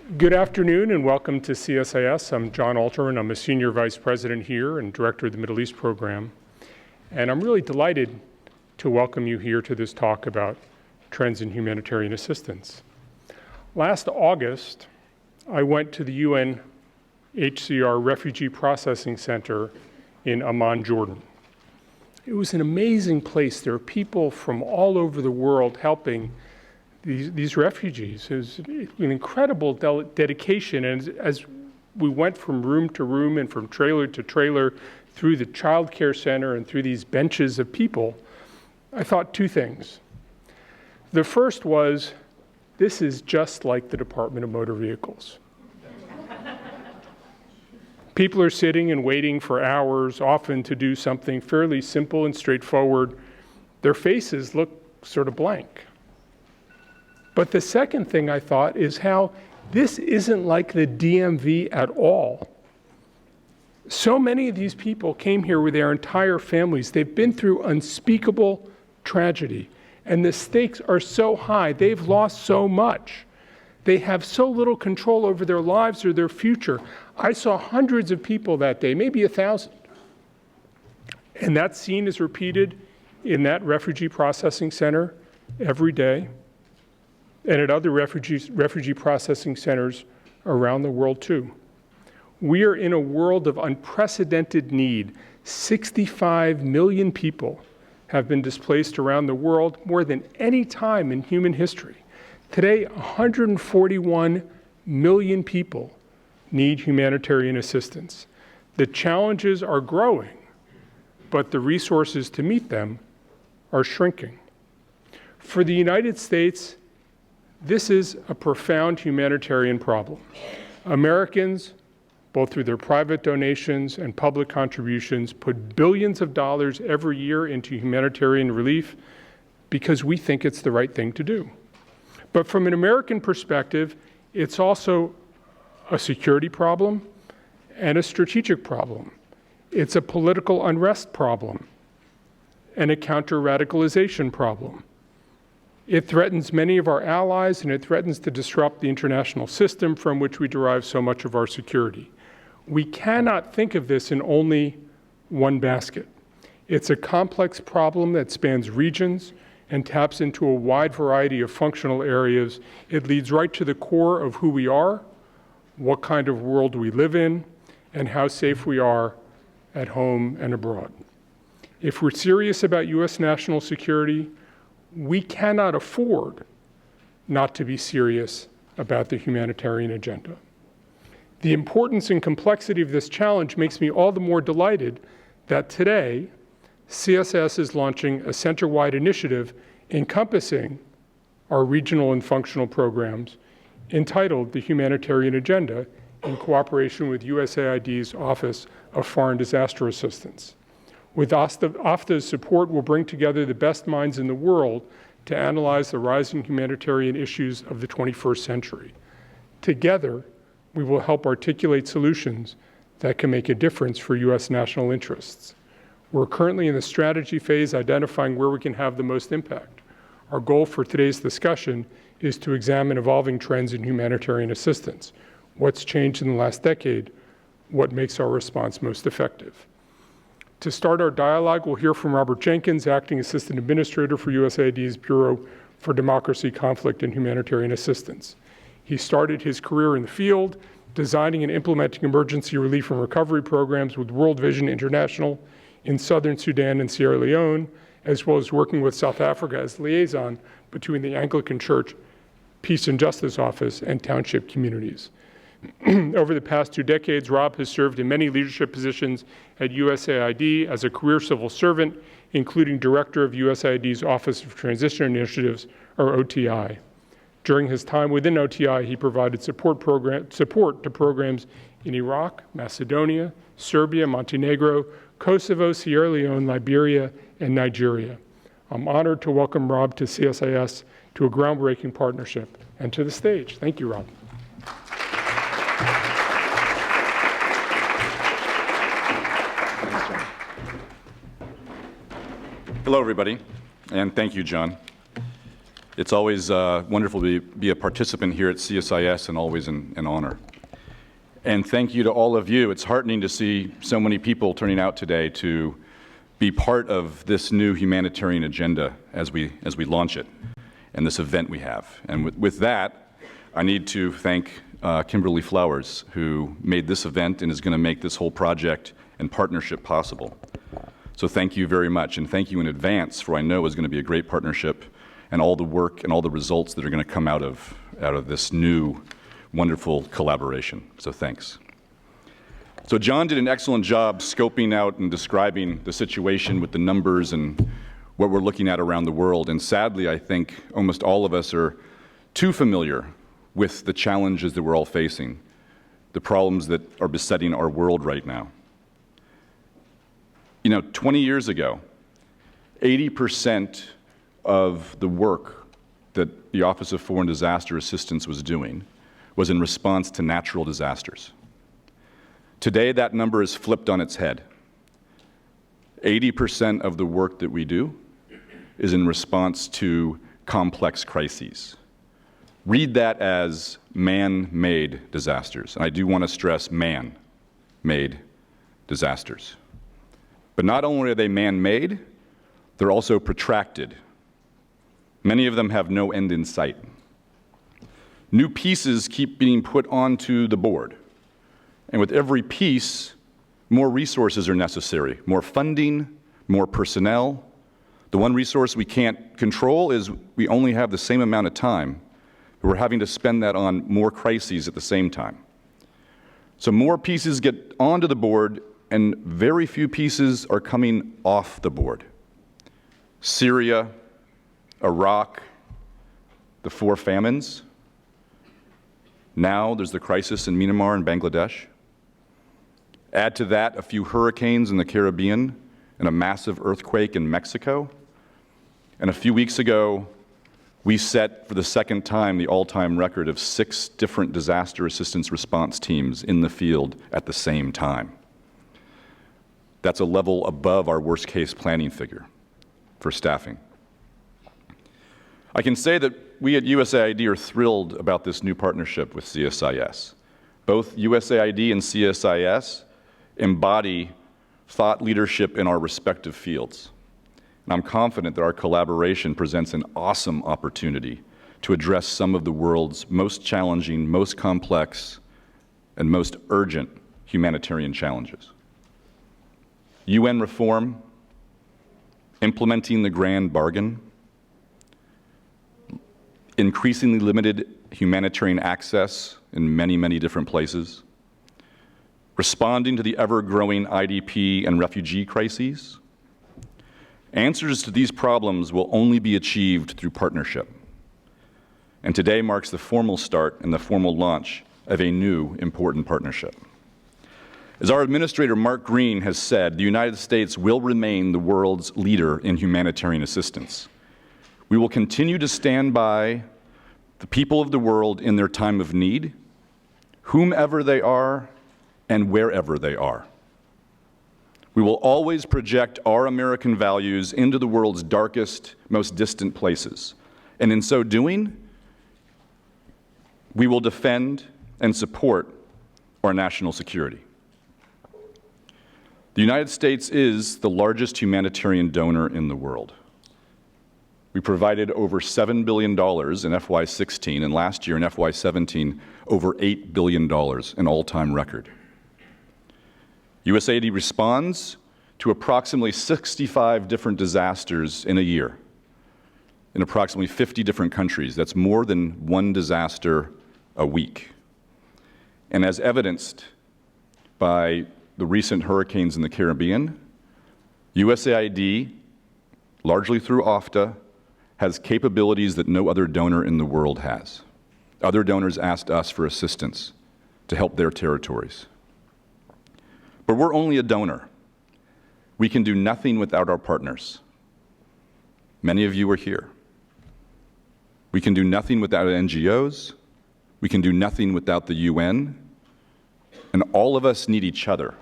Good afternoon and welcome to CSIS. I'm John Alterman. I'm a Senior Vice President here and Director of the Middle East Program. And I'm really delighted to welcome you here to this talk about trends in humanitarian assistance. Last August, I went to the UNHCR Refugee Processing Center in Amman, Jordan. It was an amazing place. There are people from all over the world helping these refugees. It was an incredible dedication, and as we went from room to room and from trailer to trailer through the child care center and through these benches of people, I thought two things. The first was, this is just like the Department of Motor Vehicles. People are sitting and waiting for hours, often to do something fairly simple and straightforward. Their faces look sort of blank. But the second thing I thought is how this isn't like the DMV at all. So many of these people came here with their entire families. They've been through unspeakable tragedy, and the stakes are so high. They've lost so much. They have so little control over their lives or their future. I saw hundreds of people that day, maybe 1,000. And that scene is repeated in that refugee processing center every day, and at other refugee processing centers around the world too. We are in a world of unprecedented need. 65 million people have been displaced around the world, more than any time in human history. Today, 141 million people need humanitarian assistance. The challenges are growing, but the resources to meet them are shrinking. For the United States, this is a profound humanitarian problem. Americans, both through their private donations and public contributions, put billions of dollars every year into humanitarian relief because we think it's the right thing to do. But from an American perspective, it's also a security problem and a strategic problem. It's a political unrest problem and a counter-radicalization problem. It threatens many of our allies, and it threatens to disrupt the international system from which we derive so much of our security. We cannot think of this in only one basket. It's a complex problem that spans regions and taps into a wide variety of functional areas. It leads right to the core of who we are, what kind of world we live in, and how safe we are at home and abroad. If we're serious about U.S. national security, we cannot afford not to be serious about the humanitarian agenda. The importance and complexity of this challenge makes me all the more delighted that today, CSS is launching a center-wide initiative encompassing our regional and functional programs entitled the Humanitarian Agenda in cooperation with USAID's Office of Foreign Disaster Assistance. With OFDA's support, we'll bring together the best minds in the world to analyze the rising humanitarian issues of the 21st century. Together, we will help articulate solutions that can make a difference for U.S. national interests. We're currently in the strategy phase, identifying where we can have the most impact. Our goal for today's discussion is to examine evolving trends in humanitarian assistance. What's changed in the last decade? What makes our response most effective? To start our dialogue, we'll hear from Robert Jenkins, Acting Assistant Administrator for USAID's Bureau for Democracy, Conflict, and Humanitarian Assistance. He started his career in the field, designing and implementing emergency relief and recovery programs with World Vision International in Southern Sudan and Sierra Leone, as well as working with South Africa as liaison between the Anglican Church Peace and Justice Office and township communities. Over the past 2 decades, Rob has served in many leadership positions at USAID as a career civil servant, including director of USAID's Office of Transition Initiatives, or OTI. During his time within OTI, he provided support to programs in Iraq, Macedonia, Serbia, Montenegro, Kosovo, Sierra Leone, Liberia, and Nigeria. I'm honored to welcome Rob to CSIS, to a groundbreaking partnership, and to the stage. Thank you, Rob. Hello, everybody, and thank you, John. It's always wonderful to be a participant here at CSIS, and always an honor. And thank you to all of you. It's heartening to see so many people turning out today to be part of this new humanitarian agenda as we launch it, and this event we have. And with that, I need to thank Kimberly Flowers, who made this event and is going to make this whole project and partnership possible. So thank you very much, and thank you in advance for I know is going to be a great partnership, and all the work and all the results that are going to come out of this new wonderful collaboration. So thanks. So John did an excellent job scoping out and describing the situation with the numbers and what we're looking at around the world. And sadly, I think almost all of us are too familiar with the challenges that we're all facing, the problems that are besetting our world right now. 20 years ago, 80% of the work that the Office of Foreign Disaster Assistance was doing was in response to natural disasters. Today, that number is flipped on its head. 80% of the work that we do is in response to complex crises. Read that as man-made disasters. And I do want to stress man-made disasters. But not only are they man-made, they're also protracted. Many of them have no end in sight. New pieces keep being put onto the board. And with every piece, more resources are necessary, more funding, more personnel. The one resource we can't control is we only have the same amount of time, but we're having to spend that on more crises at the same time. So more pieces get onto the board, and very few pieces are coming off the board. Syria, Iraq, the 4 famines. Now there's the crisis in Myanmar and Bangladesh. Add to that a few hurricanes in the Caribbean and a massive earthquake in Mexico. And a few weeks ago, we set for the second time the all-time record of 6 different disaster assistance response teams in the field at the same time. That's a level above our worst-case planning figure for staffing. I can say that we at USAID are thrilled about this new partnership with CSIS. Both USAID and CSIS embody thought leadership in our respective fields. And I'm confident that our collaboration presents an awesome opportunity to address some of the world's most challenging, most complex, and most urgent humanitarian challenges. UN reform, implementing the grand bargain, increasingly limited humanitarian access in many, many different places, responding to the ever-growing IDP and refugee crises. Answers to these problems will only be achieved through partnership. And today marks the formal start and the formal launch of a new important partnership. As our administrator, Mark Green, has said, the United States will remain the world's leader in humanitarian assistance. We will continue to stand by the people of the world in their time of need, whomever they are and wherever they are. We will always project our American values into the world's darkest, most distant places. And in so doing, we will defend and support our national security. The United States is the largest humanitarian donor in the world. We provided over $7 billion in FY16, and last year in FY17, over $8 billion, an all-time record. USAID responds to approximately 65 different disasters in a year in approximately 50 different countries. That's more than one disaster a week. And as evidenced by the recent hurricanes in the Caribbean, USAID, largely through OFTA, has capabilities that no other donor in the world has. Other donors asked us for assistance to help their territories. But we're only a donor. We can do nothing without our partners. Many of you are here. We can do nothing without NGOs. We can do nothing without the UN. And all of us need each other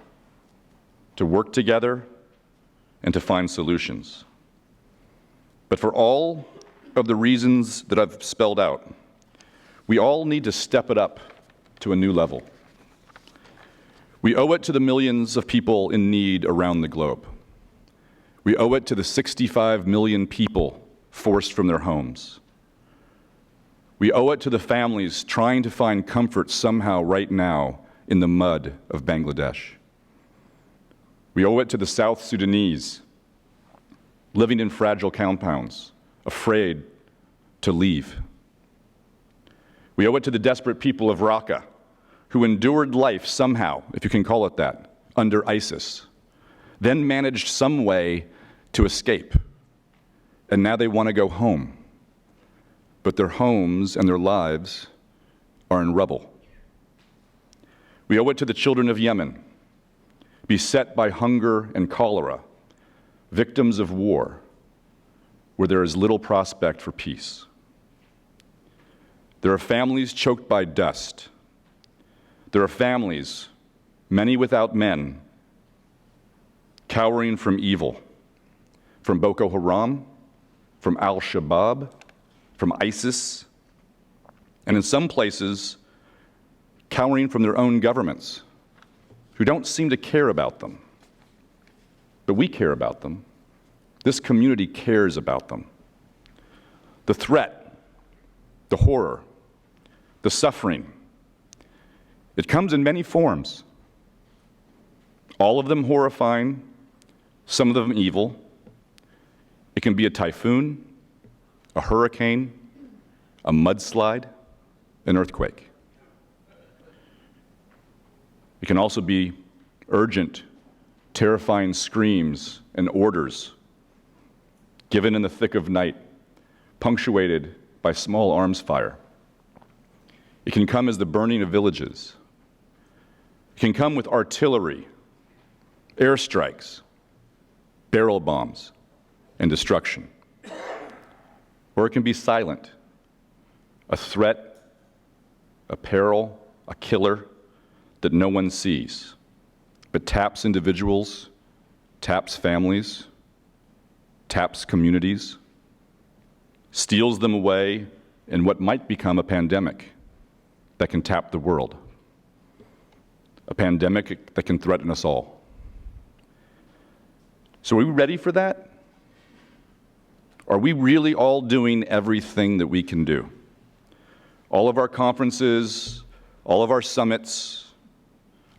to work together and to find solutions. But for all of the reasons that I've spelled out, we all need to step it up to a new level. We owe it to the millions of people in need around the globe. We owe it to the 65 million people forced from their homes. We owe it to the families trying to find comfort somehow right now in the mud of Bangladesh. We owe it to the South Sudanese living in fragile compounds, afraid to leave. We owe it to the desperate people of Raqqa, who endured life somehow, if you can call it that, under ISIS, then managed some way to escape, and now they want to go home. But their homes and their lives are in rubble. We owe it to the children of Yemen, beset by hunger and cholera, victims of war, where there is little prospect for peace. There are families choked by dust. There are families, many without men, cowering from evil, from Boko Haram, from Al-Shabaab, from ISIS, and in some places, cowering from their own governments, who don't seem to care about them. But we care about them. This community cares about them. The threat, the horror, the suffering, it comes in many forms. All of them horrifying, some of them evil. It can be a typhoon, a hurricane, a mudslide, an earthquake. It can also be urgent, terrifying screams and orders given in the thick of night, punctuated by small arms fire. It can come as the burning of villages. It can come with artillery, airstrikes, barrel bombs, and destruction. Or it can be silent, a threat, a peril, a killer that no one sees, but taps individuals, taps families, taps communities, steals them away in what might become a pandemic that can tap the world, a pandemic that can threaten us all. So are we ready for that? Are we really all doing everything that we can do? All of our conferences, all of our summits,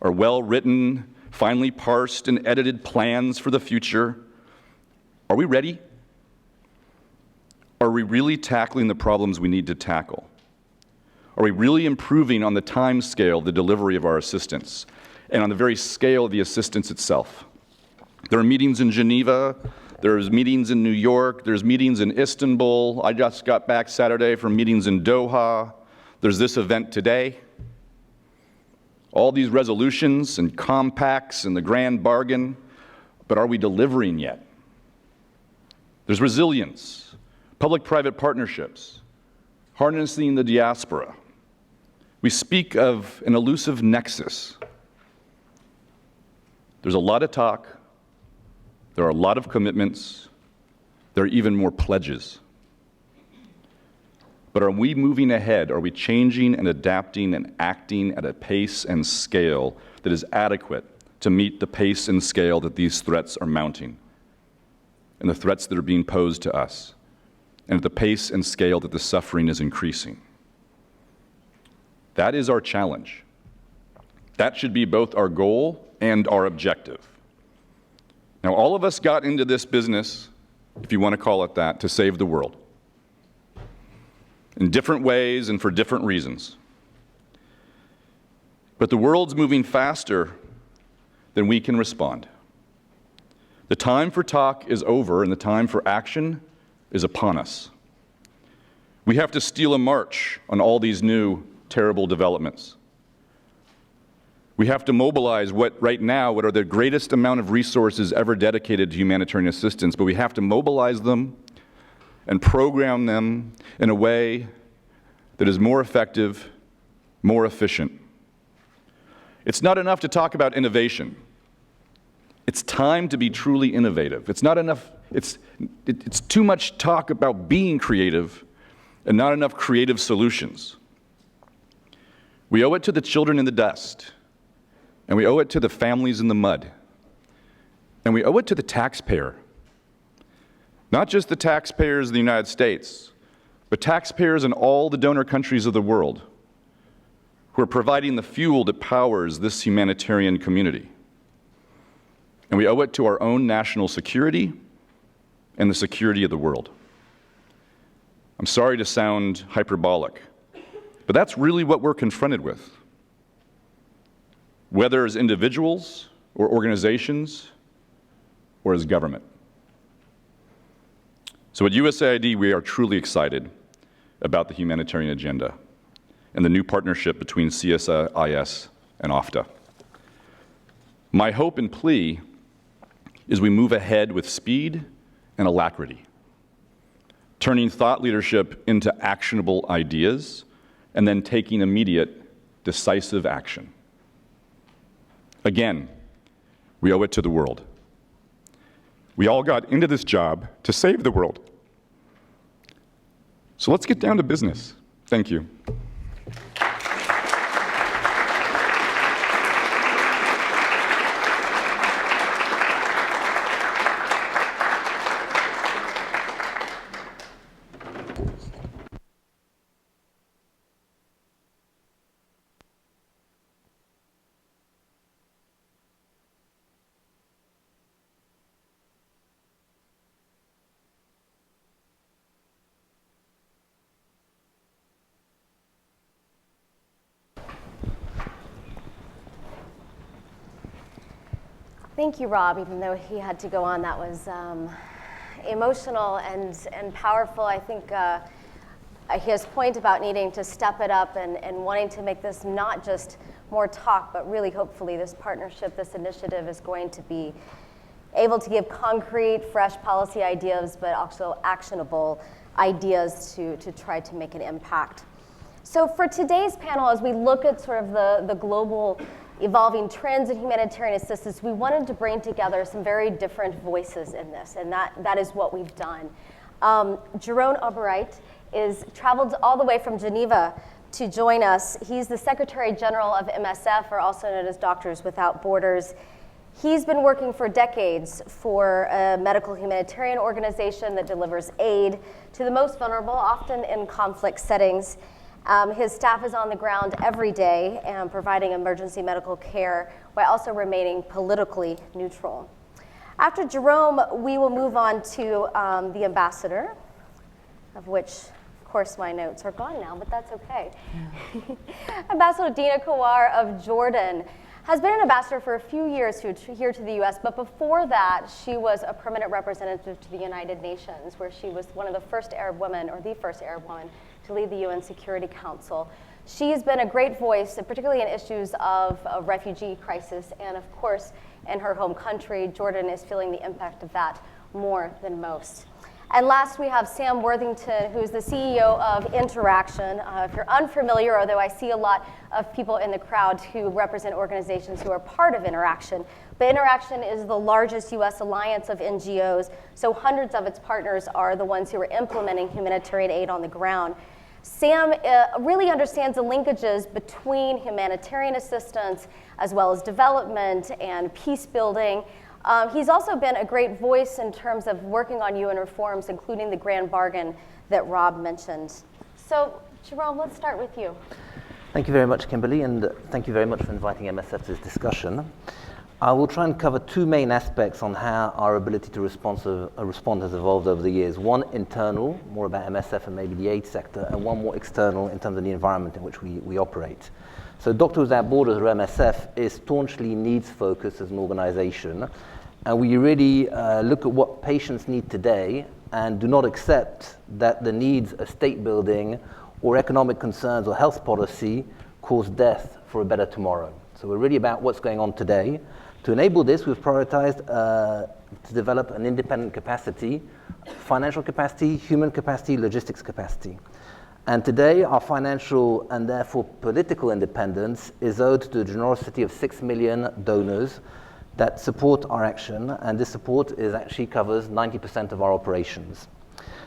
our well-written, finely parsed and edited plans for the future, are we ready? Are we really tackling the problems we need to tackle? Are we really improving on the time scale, the delivery of our assistance, and on the very scale of the assistance itself? There are meetings in Geneva, there's meetings in New York, there's meetings in Istanbul. I just got back Saturday from meetings in Doha. There's this event today. All these resolutions and compacts and the grand bargain, but are we delivering yet? There's resilience, public-private partnerships, harnessing the diaspora. We speak of an elusive nexus. There's a lot of talk. There are a lot of commitments. There are even more pledges. But are we moving ahead? Are we changing and adapting and acting at a pace and scale that is adequate to meet the pace and scale that these threats are mounting and the threats that are being posed to us, and at the pace and scale that the suffering is increasing? That is our challenge. That should be both our goal and our objective. Now, all of us got into this business, if you want to call it that, to save the world, in different ways and for different reasons. But the world's moving faster than we can respond. The time for talk is over, and the time for action is upon us. We have to steal a march on all these new terrible developments. We have to mobilize what are the greatest amount of resources ever dedicated to humanitarian assistance, but we have to mobilize them and program them in a way that is more effective, more efficient. It's not enough to talk about innovation. It's time to be truly innovative. It's not enough It's too much talk about being creative and not enough creative solutions. We owe it to the children in the dust, and we owe it to the families in the mud, and we owe it to the taxpayer. Not just the taxpayers in the United States, but taxpayers in all the donor countries of the world who are providing the fuel that powers this humanitarian community. And we owe it to our own national security and the security of the world. I'm sorry to sound hyperbolic, but that's really what we're confronted with. Whether as individuals or organizations or as government. So at USAID, we are truly excited about the humanitarian agenda and the new partnership between CSIS and OFTA. My hope and plea is we move ahead with speed and alacrity, turning thought leadership into actionable ideas and then taking immediate, decisive action. Again, we owe it to the world. We all got into this job to save the world. So let's get down to business. Thank you. Thank you, Rob, even though he had to go on. That was emotional and powerful. I think his point about needing to step it up and wanting to make this not just more talk, but really hopefully this partnership, this initiative is going to be able to give concrete, fresh policy ideas, but also actionable ideas to try to make an impact. So for today's panel, as we look at sort of the global evolving trends in humanitarian assistance, we wanted to bring together some very different voices in this, and that is what we've done. Jeroen Obereit traveled all the way from Geneva to join us. He's the Secretary General of MSF, or also known as Doctors Without Borders. He's been working for decades for a medical humanitarian organization that delivers aid to the most vulnerable, often in conflict settings. His staff is on the ground every day providing emergency medical care while also remaining politically neutral. After Jerome, we will move on to the ambassador, of which, of course, my notes are gone now, but that's okay. Ambassador Dina Kawar of Jordan has been an ambassador for a few years here to the US, but before that, she was a permanent representative to the United Nations, where she was one of the first Arab women, or the first Arab woman, to lead the UN Security Council. She's been a great voice, particularly in issues of refugee crisis, and of course, in her home country, Jordan is feeling the impact of that more than most. And last, we have Sam Worthington, who's the CEO of Interaction. If you're unfamiliar, although I see a lot of people in the crowd who represent organizations who are part of Interaction, but Interaction is the largest US alliance of NGOs, so hundreds of its partners are the ones who are implementing humanitarian aid on the ground. Sam really understands the linkages between humanitarian assistance as well as development and peace building. He's also been a great voice in terms of working on UN reforms, including the grand bargain that Rob mentioned. So, Jerome, let's start with you. Thank you very much, Kimberly, and thank you very much for inviting MSF to this discussion. I will try and cover two main aspects on how our ability to respond has evolved over the years. One internal, more about MSF and maybe the aid sector, and one more external in terms of the environment in which we operate. So Doctors Without Borders, or MSF, is staunchly needs-focused as an organization, and we really look at what patients need today and do not accept that the needs of state building or economic concerns or health policy cause death for a better tomorrow. So we're really about what's going on today. To enable this, we've prioritized to develop an independent capacity, financial capacity, human capacity, logistics capacity. And today, our financial and therefore political independence is owed to the generosity of 6 million donors, that support our action, and this support actually covers 90% of our operations.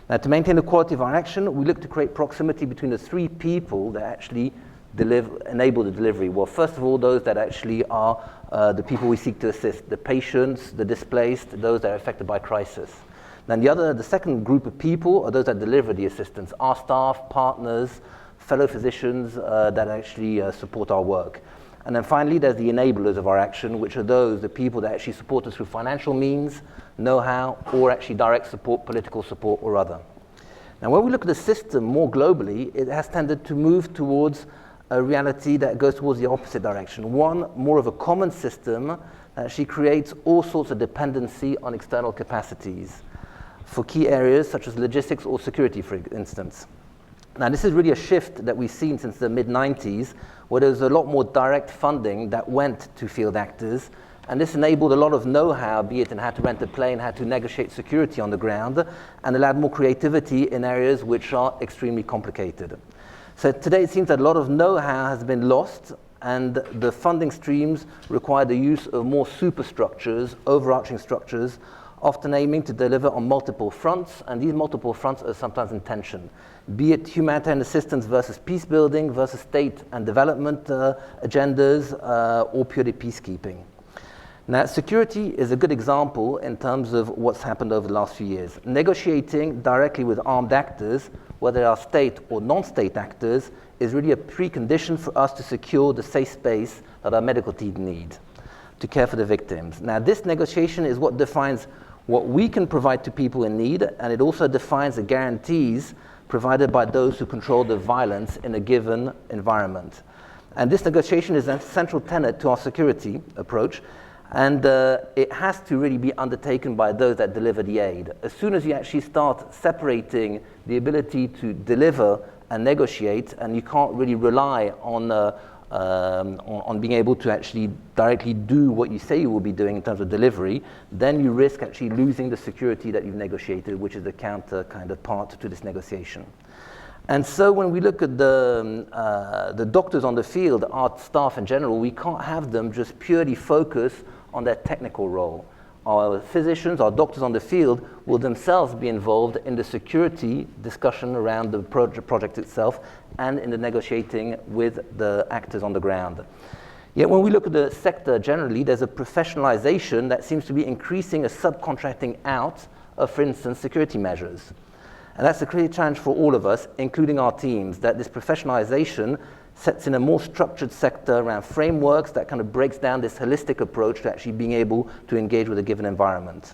Now, to maintain the quality of our action, we look to create proximity between the three people that actually enable the delivery. Well, first of all, those that actually are the people we seek to assist, the patients, the displaced, those that are affected by crisis. Then the second group of people are those that deliver the assistance, our staff, partners, fellow physicians that actually support our work. And then finally, there's the enablers of our action, which are the people that actually support us through financial means, know-how, or actually direct support, political support, or other. Now, when we look at the system more globally, it has tended to move towards a reality that goes towards the opposite direction. One, more of a common system that actually creates all sorts of dependency on external capacities for key areas such as logistics or security, for instance. Now, this is really a shift that we've seen since the mid-90s, where there's a lot more direct funding that went to field actors, and this enabled a lot of know-how, be it in how to rent a plane, how to negotiate security on the ground, and allowed more creativity in areas which are extremely complicated. So today it seems that a lot of know-how has been lost, and the funding streams require the use of more superstructures, overarching structures, often aiming to deliver on multiple fronts, and these multiple fronts are sometimes in tension, be it humanitarian assistance versus peace building versus state and development agendas, or purely peacekeeping. Now, security is a good example in terms of what's happened over the last few years. Negotiating directly with armed actors, whether they are state or non-state actors, is really a precondition for us to secure the safe space that our medical team need to care for the victims. Now, this negotiation is what defines what we can provide to people in need, and it also defines the guarantees provided by those who control the violence in a given environment. And this negotiation is a central tenet to our security approach, and it has to really be undertaken by those that deliver the aid. As soon as you actually start separating the ability to deliver and negotiate, and you can't really rely on being able to actually directly do what you say you will be doing in terms of delivery, then you risk actually losing the security that you've negotiated, which is the counter kind of part to this negotiation. And so when we look at the doctors on the field, our staff in general, we can't have them just purely focus on their technical role. Our physicians, our doctors on the field will themselves be involved in the security discussion around the project itself and in the negotiating with the actors on the ground. Yet when we look at the sector generally, there's a professionalization that seems to be increasing a subcontracting out of, for instance, security measures. And that's a clear challenge for all of us, including our teams, that this professionalization sets in a more structured sector around frameworks that kind of breaks down this holistic approach to actually being able to engage with a given environment.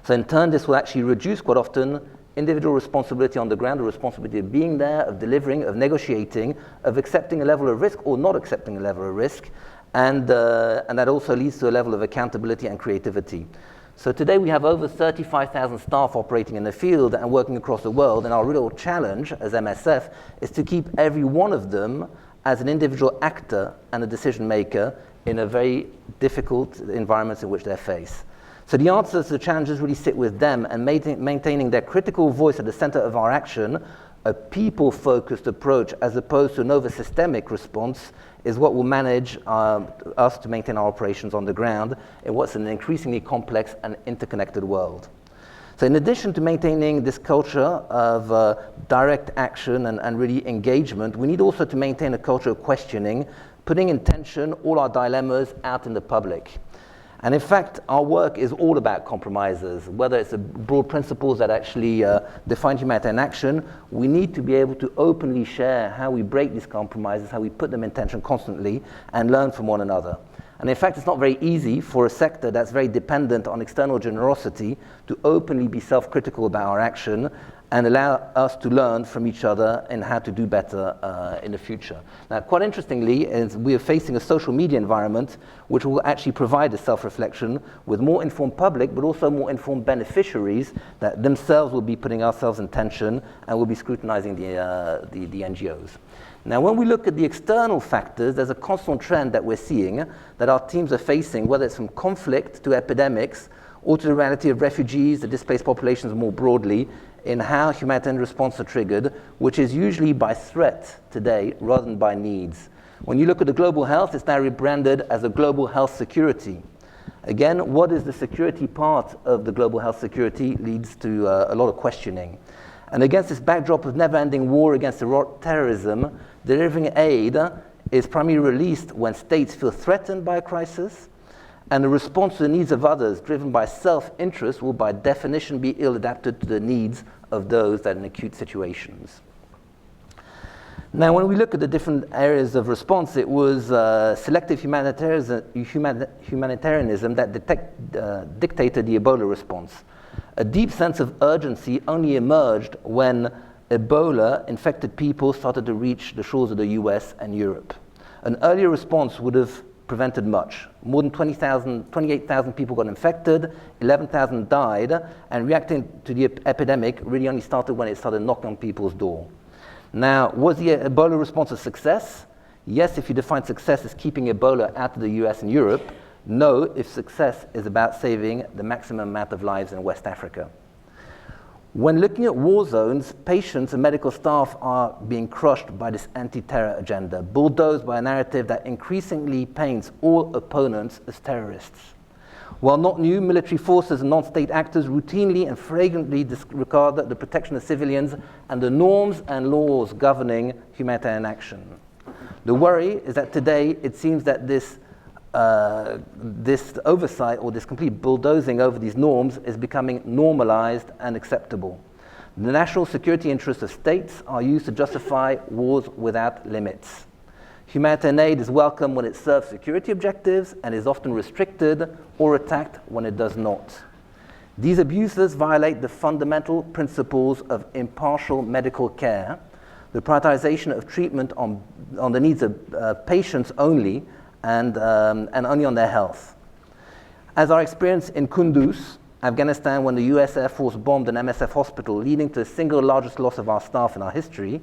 So in turn, this will actually reduce quite often individual responsibility on the ground, the responsibility of being there, of delivering, of negotiating, of accepting a level of risk or not accepting a level of risk, and that also leads to a level of accountability and creativity. So today we have over 35,000 staff operating in the field and working across the world, and our real challenge as MSF is to keep every one of them as an individual actor and a decision maker in a very difficult environments in which they face. So the answers to the challenges really sit with them, and maintaining their critical voice at the center of our action, a people-focused approach as opposed to an over-systemic response, is what will manage us to maintain our operations on the ground in what's an increasingly complex and interconnected world. So in addition to maintaining this culture of direct action and really engagement, we need also to maintain a culture of questioning, putting in tension all our dilemmas out in the public. And in fact, our work is all about compromises. Whether it's the broad principles that actually define humanitarian action, we need to be able to openly share how we break these compromises, how we put them in tension constantly, and learn from one another. And in fact, it's not very easy for a sector that's very dependent on external generosity to openly be self-critical about our action and allow us to learn from each other and how to do better in the future. Now, quite interestingly, we are facing a social media environment which will actually provide a self-reflection with more informed public, but also more informed beneficiaries that themselves will be putting ourselves in tension and will be scrutinizing the NGOs. Now, when we look at the external factors, there's a constant trend that we're seeing that our teams are facing, whether it's from conflict to epidemics, or to the reality of refugees, the displaced populations more broadly, in how humanitarian response are triggered, which is usually by threat today rather than by needs. When you look at the global health, it's now rebranded as a global health security. Again, what is the security part of the global health security leads to a lot of questioning. And against this backdrop of never-ending war against terrorism, delivering aid is primarily released when states feel threatened by a crisis, and the response to the needs of others driven by self-interest will by definition be ill-adapted to the needs of those that are in acute situations. Now, when we look at the different areas of response, it was selective humanitarianism that dictated the Ebola response. A deep sense of urgency only emerged when Ebola-infected people started to reach the shores of the US and Europe. An earlier response would have prevented much. More than 28,000 people got infected, 11,000 died, and reacting to the epidemic really only started when it started knocking on people's door. Now, was the Ebola response a success? Yes, if you define success as keeping Ebola out of the US and Europe. No, if success is about saving the maximum amount of lives in West Africa. When looking at war zones, patients and medical staff are being crushed by this anti-terror agenda, bulldozed by a narrative that increasingly paints all opponents as terrorists. While not new, military forces and non-state actors routinely and flagrantly disregard the protection of civilians and the norms and laws governing humanitarian action. The worry is that today it seems that this oversight or this complete bulldozing over these norms is becoming normalized and acceptable. The national security interests of states are used to justify wars without limits. Humanitarian aid is welcome when it serves security objectives and is often restricted or attacked when it does not. These abuses violate the fundamental principles of impartial medical care, the prioritization of treatment on the needs of patients only, and only on their health. As our experience in Kunduz, Afghanistan, when the US Air Force bombed an MSF hospital, leading to the single largest loss of our staff in our history,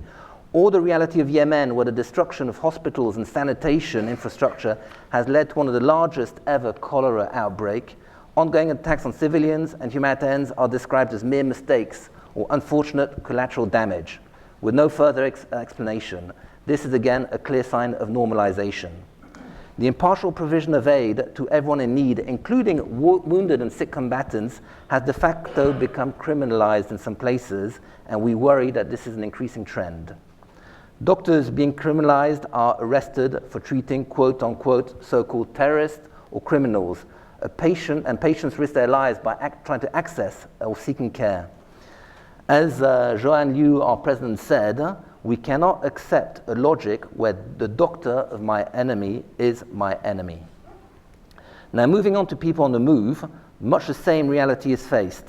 or the reality of Yemen, where the destruction of hospitals and sanitation infrastructure has led to one of the largest ever cholera outbreak, ongoing attacks on civilians and humanitarians are described as mere mistakes or unfortunate collateral damage, with no further explanation. This is again a clear sign of normalization. The impartial provision of aid to everyone in need, including wounded and sick combatants, has de facto become criminalized in some places, and we worry that this is an increasing trend. Doctors being criminalized are arrested for treating quote-unquote so-called terrorists or criminals. Patients risk their lives by trying to access or seeking care. As Joanne Liu, our president, said, we cannot accept a logic where the doctor of my enemy is my enemy. Now, moving on to people on the move, much the same reality is faced.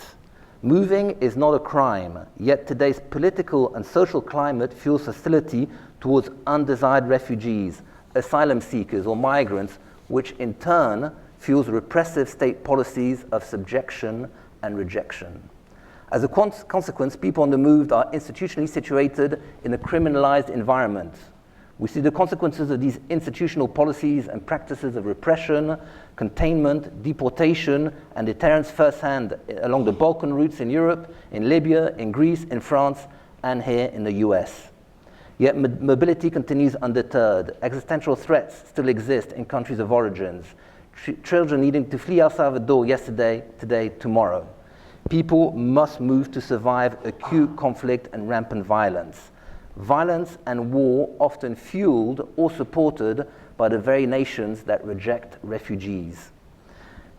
Moving is not a crime, yet today's political and social climate fuels hostility towards undesired refugees, asylum seekers, or migrants, which in turn fuels repressive state policies of subjection and rejection. As a consequence, people on the move are institutionally situated in a criminalized environment. We see the consequences of these institutional policies and practices of repression, containment, deportation, and deterrence firsthand along the Balkan routes in Europe, in Libya, in Greece, in France, and here in the US. Yet mobility continues undeterred. Existential threats still exist in countries of origins. Children needing to flee El Salvador yesterday, today, tomorrow. People must move to survive acute conflict and rampant violence. Violence and war often fueled or supported by the very nations that reject refugees.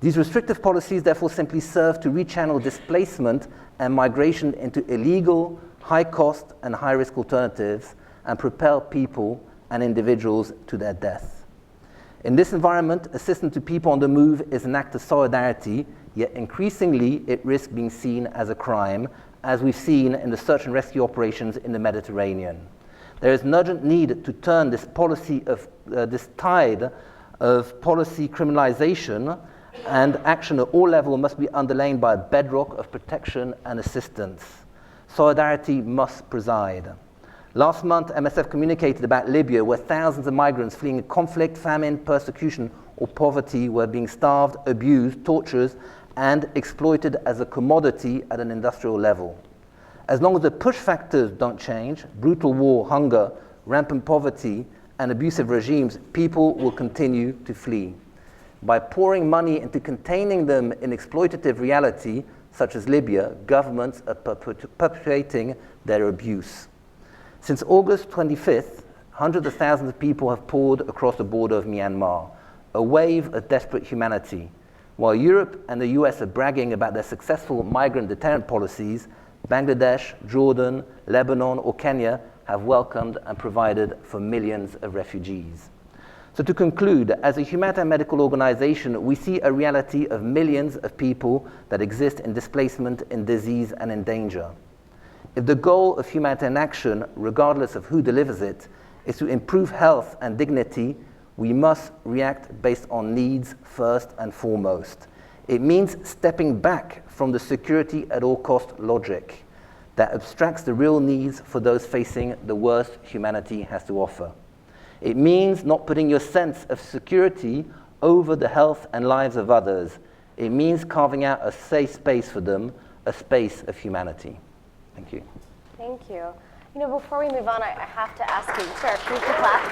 These restrictive policies therefore simply serve to rechannel displacement and migration into illegal, high-cost and high-risk alternatives and propel people and individuals to their death. In this environment, assistance to people on the move is an act of solidarity, yet increasingly it risks being seen as a crime, as we've seen in the search and rescue operations in the Mediterranean. There is an urgent need to turn this tide of policy criminalization, and action at all levels must be underlain by a bedrock of protection and assistance. Solidarity must preside. Last month, MSF communicated about Libya, where thousands of migrants fleeing conflict, famine, persecution, or poverty were being starved, abused, tortured, and exploited as a commodity at an industrial level. As long as the push factors don't change, brutal war, hunger, rampant poverty, and abusive regimes, people will continue to flee. By pouring money into containing them in exploitative reality, such as Libya, governments are perpetuating their abuse. Since August 25th, hundreds of thousands of people have poured across the border of Myanmar, a wave of desperate humanity. While Europe and the US are bragging about their successful migrant deterrent policies, Bangladesh, Jordan, Lebanon, or Kenya have welcomed and provided for millions of refugees. So to conclude, as a humanitarian medical organization, we see a reality of millions of people that exist in displacement, in disease, and in danger. If the goal of humanitarian action, regardless of who delivers it, is to improve health and dignity, we must react based on needs first and foremost. It means stepping back from the security at all cost logic that abstracts the real needs for those facing the worst humanity has to offer. It means not putting your sense of security over the health and lives of others. It means carving out a safe space for them, a space of humanity. Thank you. Thank you. You know, before we move on, I have to ask you, sir, can you clap?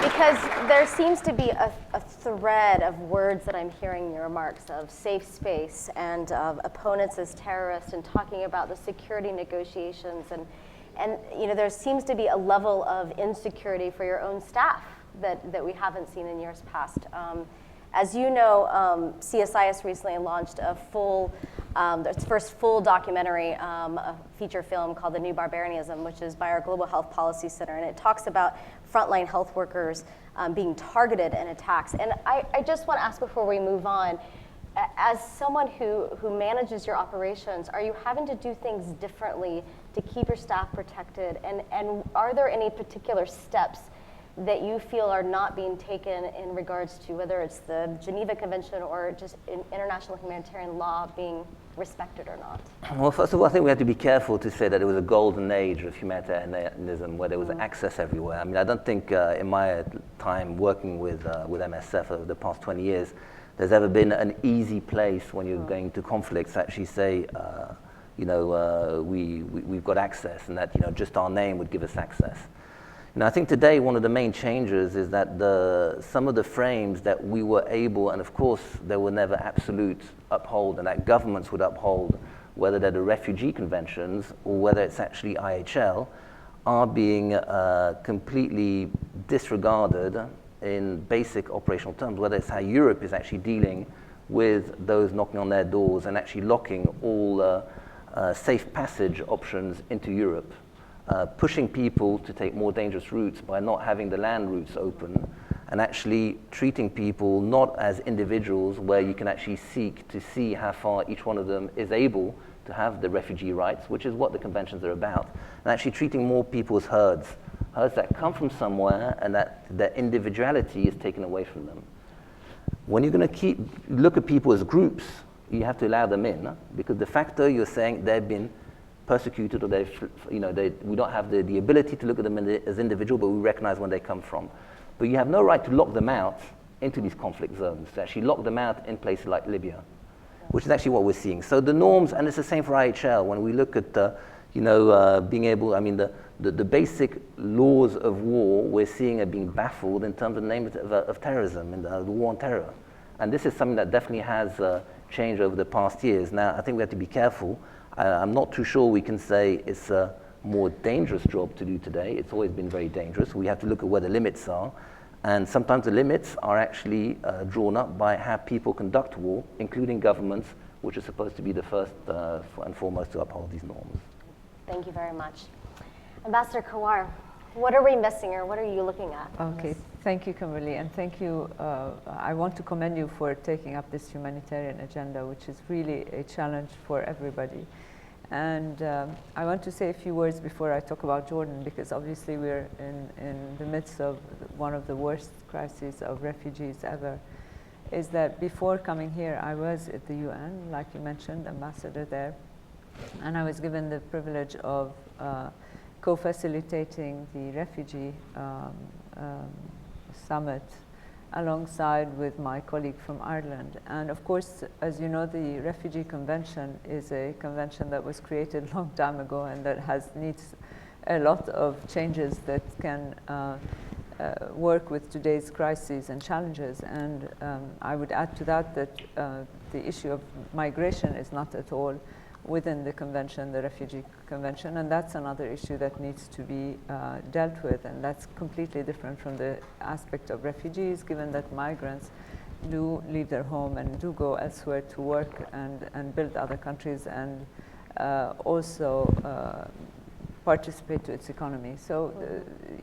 Because there seems to be a thread of words that I'm hearing in your remarks of safe space and of opponents as terrorists and talking about the security negotiations and you know, there seems to be a level of insecurity for your own staff that we haven't seen in years past. As you know, CSIS recently launched its first full documentary, a feature film called The New Barbarianism, which is by our Global Health Policy Center, and it talks about frontline health workers being targeted in attacks. And I just want to ask before we move on, as someone who manages your operations, are you having to do things differently to keep your staff protected? And are there any particular steps that you feel are not being taken in regards to whether it's the Geneva Convention or just international humanitarian law being respected or not? Well, first of all, I think we have to be careful to say that it was a golden age of humanitarianism where there was access everywhere. I mean, I don't think in my time working with MSF over the past 20 years, there's ever been an easy place when you're going to conflicts to actually say, we've got access, and that, you know, just our name would give us access. You know, I think today one of the main changes is that some of the frames that we were able, and of course they were never absolute, uphold, and that governments would uphold, whether they're the refugee conventions or whether it's actually IHL, are being completely disregarded in basic operational terms, whether it's how Europe is actually dealing with those knocking on their doors and actually locking all safe passage options into Europe. Pushing people to take more dangerous routes by not having the land routes open, and actually treating people not as individuals where you can actually seek to see how far each one of them is able to have the refugee rights, which is what the conventions are about, and actually treating more people as herds that come from somewhere and that their individuality is taken away from them. When you're going to look at people as groups, you have to allow them in, because de facto you're saying they've been persecuted, or we don't have the ability to look at them as individual, but we recognize where they come from. But you have no right to lock them out into these conflict zones, to actually lock them out in places like Libya, which is actually what we're seeing. So the norms, and it's the same for IHL, when we look at being able, I mean, the basic laws of war we're seeing are being baffled in terms of the name of terrorism and the war on terror. And this is something that definitely has changed over the past years. Now, I think we have to be careful. I'm not too sure we can say it's a more dangerous job to do today. It's always been very dangerous. We have to look at where the limits are. And sometimes the limits are actually drawn up by how people conduct war, including governments, which are supposed to be the first and foremost to uphold these norms. Thank you very much. Ambassador Kawar, what are we missing, or what are you looking at? Okay, thank you, Kimberly, and thank you. I want to commend you for taking up this humanitarian agenda, which is really a challenge for everybody. And I want to say a few words before I talk about Jordan, because obviously we're in the midst of one of the worst crises of refugees ever. Is that before coming here, I was at the UN, like you mentioned, ambassador there, and I was given the privilege of co-facilitating the refugee summit alongside with my colleague from Ireland. And of course, as you know, the Refugee Convention is a convention that was created a long time ago and that needs a lot of changes that can work with today's crises and challenges. And I would add to that that the issue of migration is not at all within the convention, the Refugee Convention, and that's another issue that needs to be dealt with, and that's completely different from the aspect of refugees, given that migrants do leave their home and do go elsewhere to work and build other countries and also participate to its economy. So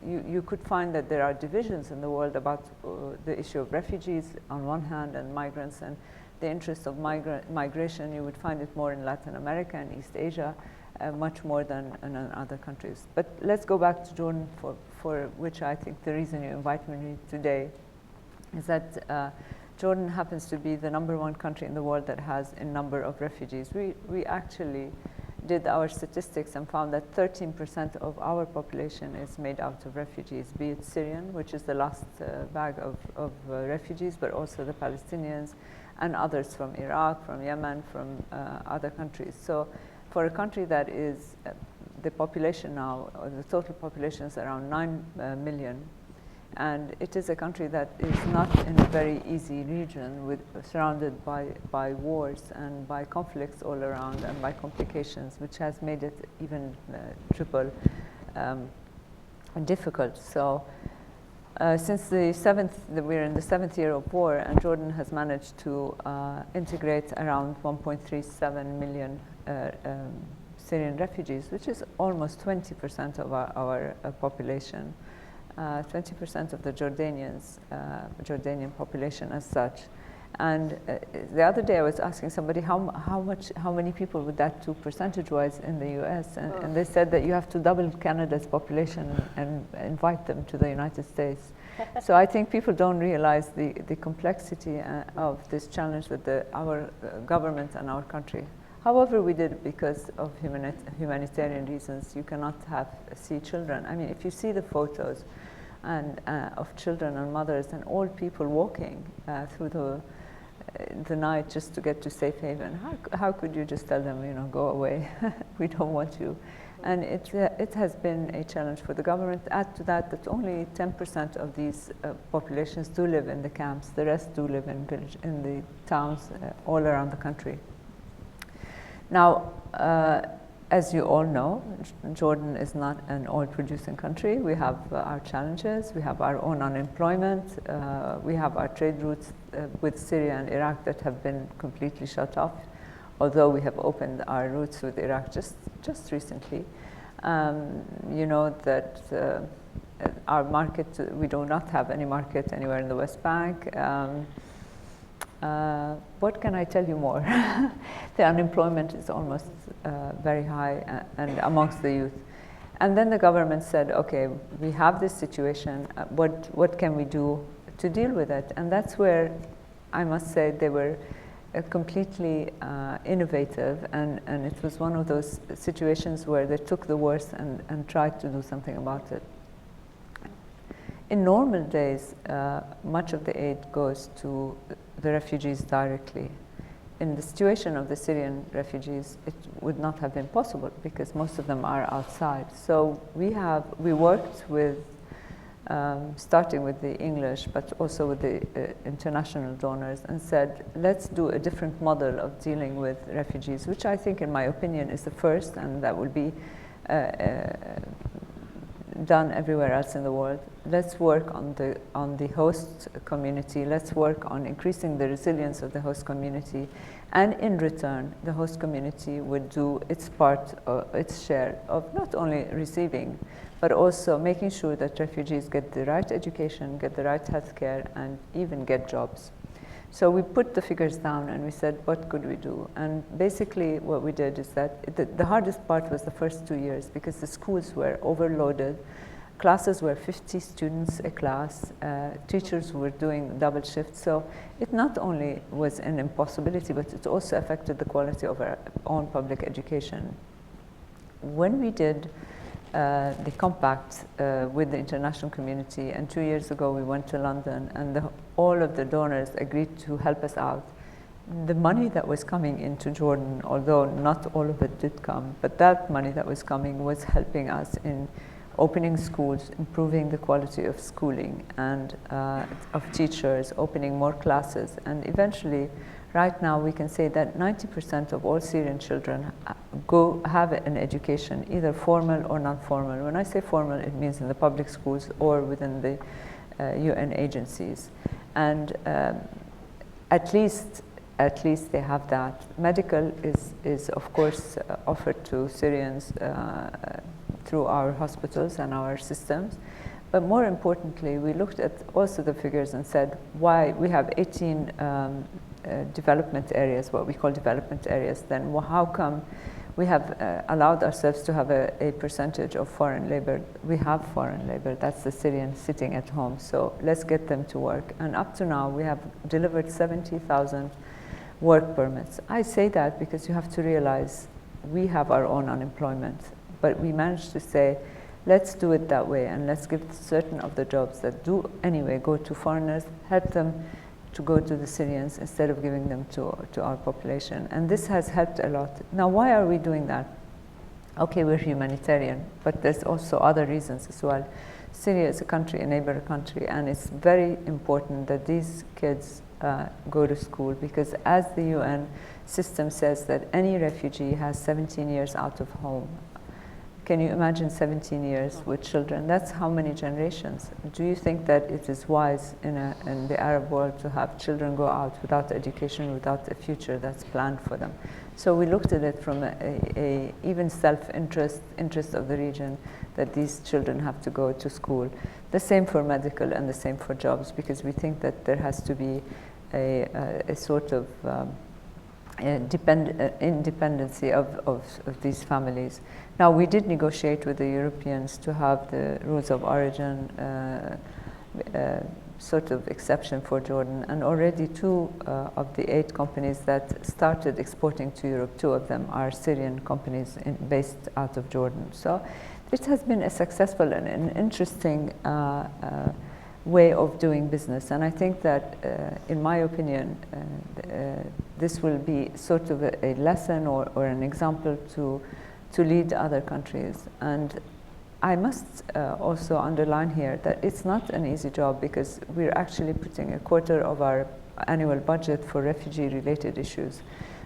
you could find that there are divisions in the world about the issue of refugees on one hand and migrants, and the interest of migration, you would find it more in Latin America and East Asia, much more than in other countries. But let's go back to Jordan, for which I think the reason you invited me today is that Jordan happens to be the #1 country in the world that has a number of refugees. We actually did our statistics and found that 13% of our population is made out of refugees, be it Syrian, which is the last bag of refugees, but also the Palestinians and others from Iraq, from Yemen, from other countries. So for a country that is, the population now, or the total population is around 9 million, and it is a country that is not in a very easy region, surrounded by wars and by conflicts all around and by complications, which has made it even triple difficult. So since we're in the 7th year of war, and Jordan has managed to integrate around 1.37 million Syrian refugees, which is almost 20% of our population. 20% of the Jordanian population as such. And the other day I was asking somebody how many people would that do percentage-wise in the US, and they said that you have to double Canada's population and invite them to the United States. So I think people don't realize the complexity of this challenge that our government and our country. However, we did it because of humanitarian reasons. You cannot see children. I mean, if you see the photos and of children and mothers and old people walking through the night just to get to safe haven, how could you just tell them, go away? We don't want you. And it has been a challenge for the government. Add to that only 10% of these populations do live in the camps. The rest do live in the towns all around the country. Now, as you all know, Jordan is not an oil-producing country. We have our challenges. We have our own unemployment. We have our trade routes with Syria and Iraq that have been completely shut off, although we have opened our routes with Iraq just recently. You know that our market, we do not have any market anywhere in the West Bank. What can I tell you more? The unemployment is almost very high and amongst the youth. And then the government said, okay, we have this situation, what can we do to deal with it? And that's where I must say they were completely innovative, and it was one of those situations where they took the worst and tried to do something about it. In normal days, much of the aid goes to the refugees directly. In the situation of the Syrian refugees, it would not have been possible because most of them are outside. So we worked with, starting with the English, but also with the international donors, and said, let's do a different model of dealing with refugees, which I think, in my opinion, is the first, and that will be done everywhere else in the world. Let's work on the host community. Let's work on increasing the resilience of the host community, and in return, the host community would do its part, its share of not only receiving, but also making sure that refugees get the right education, get the right health care, and even get jobs. So we put the figures down and we said, what could we do? And basically what we did is that the hardest part was the first 2 years, because the schools were overloaded. Classes were 50 students a class. Teachers were doing double shifts. So it not only was an impossibility, but it also affected the quality of our own public education. When we did the compact with the international community, and 2 years ago we went to London, and all of the donors agreed to help us out. The money that was coming into Jordan, although not all of it did come, but that money that was coming was helping us in opening schools, improving the quality of schooling and of teachers, opening more classes, and eventually, right now we can say that 90% of all Syrian children have an education, either formal or non-formal. When I say formal, it means in the public schools or within the UN agencies. And at least they have that. Medical is of course offered to Syrians through our hospitals and our systems. But more importantly, we looked at also the figures and said why we have 18 development areas, what we call development areas, then how come we have allowed ourselves to have a percentage of foreign labor? We have foreign labor, that's the Syrians sitting at home, so let's get them to work. And up to now, we have delivered 70,000 work permits. I say that because you have to realize we have our own unemployment, but we managed to say, let's do it that way, and let's give certain of the jobs that do anyway go to foreigners, help them to go to the Syrians instead of giving them to our population. And this has helped a lot. Now, why are we doing that? Okay, we're humanitarian, but there's also other reasons as well. Syria is a country, a neighbor country, and it's very important that these kids go to school, because as the UN system says that any refugee has 17 years out of home. Can you imagine 17 years with children? That's how many generations. Do you think that it is wise in the Arab world to have children go out without education, without a future that's planned for them? So we looked at it from a even interest of the region, that these children have to go to school. The same for medical and the same for jobs, because we think that there has to be a sort of independency of these families. Now, we did negotiate with the Europeans to have the rules of origin sort of exception for Jordan, and already 2 of the 8 companies that started exporting to Europe, 2 of them are Syrian companies based out of Jordan. So it has been a successful and an interesting way of doing business. And I think that, in my opinion, this will be sort of a lesson or an example to lead other countries. And I must also underline here that it's not an easy job, because we're actually putting a quarter of our annual budget for refugee-related issues.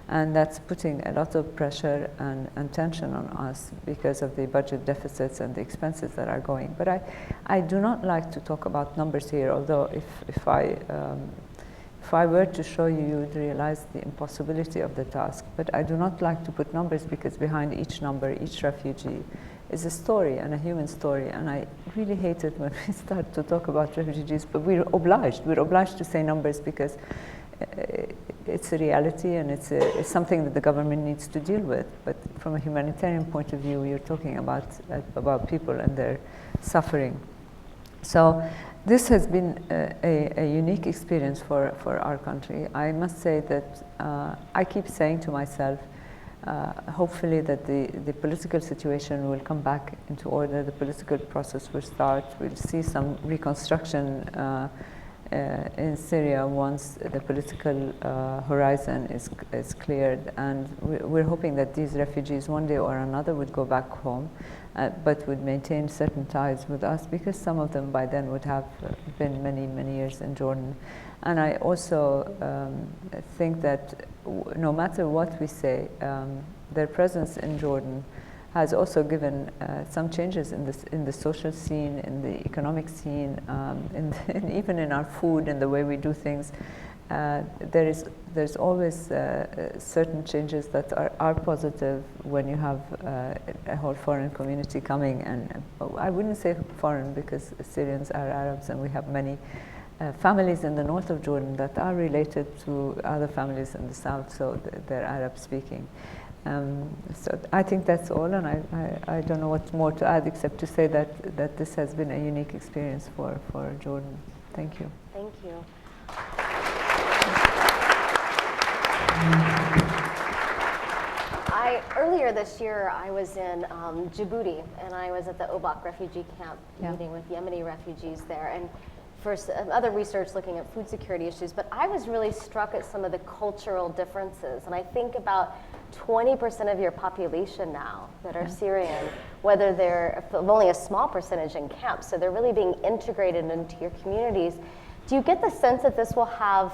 And that's putting a lot of pressure and tension on us because of the budget deficits and the expenses that are going. But I do not like to talk about numbers here, although if I were to show you, you would realize the impossibility of the task. But I do not like to put numbers, because behind each number, each refugee, is a story, and a human story. And I really hate it when we start to talk about refugees, but we're obliged to say numbers, because it's a reality, and it's something that the government needs to deal with. But from a humanitarian point of view, you're talking about people and their suffering. So this has been a unique experience for our country. I must say that I keep saying to myself, hopefully that the political situation will come back into order, the political process will start, we'll see some reconstruction in Syria once the political horizon is cleared. And we're hoping that these refugees one day or another would go back home, but would maintain certain ties with us, because some of them by then would have been many, many years in Jordan. And I also think that no matter what we say, their presence in Jordan has also given some changes in the social scene, in the economic scene, even in our food and the way we do things. There's always certain changes that are positive when you have a whole foreign community coming. And I wouldn't say foreign, because Syrians are Arabs, and we have many families in the north of Jordan that are related to other families in the south, so they're Arab speaking. So I think that's all, and I don't know what more to add, except to say that this has been a unique experience for Jordan. Thank you. Thank you. Earlier this year, I was in Djibouti, and I was at the Obak refugee camp meeting with Yemeni refugees there. And for other research looking at food security issues, but I was really struck at some of the cultural differences. And I think about 20% of your population now that are Syrian, whether they're only a small percentage in camps, so they're really being integrated into your communities. Do you get the sense that this will have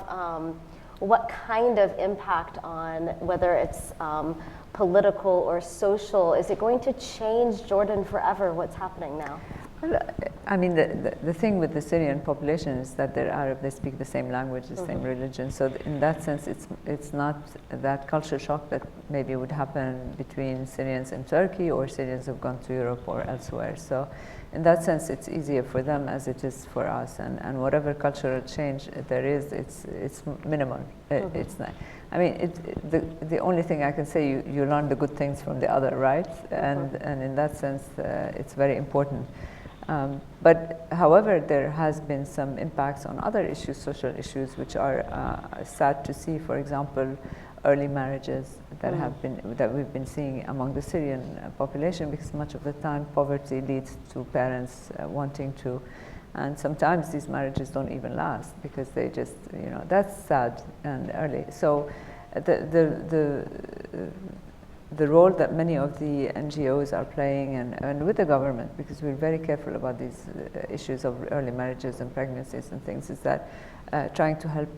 what kind of impact on whether it's political or social? Is it going to change Jordan forever, what's happening now? Well, I mean, the thing with the Syrian population is that they're Arab, they speak the same language, the same religion. So in that sense, it's not that culture shock that maybe would happen between Syrians in Turkey or Syrians who've gone to Europe or elsewhere. So in that sense, it's easier for them as it is for us. And whatever cultural change there is, it's minimal. It's not. I mean, the only thing I can say, you learn the good things from the other, right? And in that sense, it's very important. But however, there has been some impacts on other issues, social issues, which are sad to see. For example, early marriages that we've been seeing among the Syrian population, because much of the time poverty leads to parents wanting to, and sometimes these marriages don't even last because they just, that's sad and early. So the role that many of the NGOs are playing and with the government, because we're very careful about these issues of early marriages and pregnancies and things, is that trying to help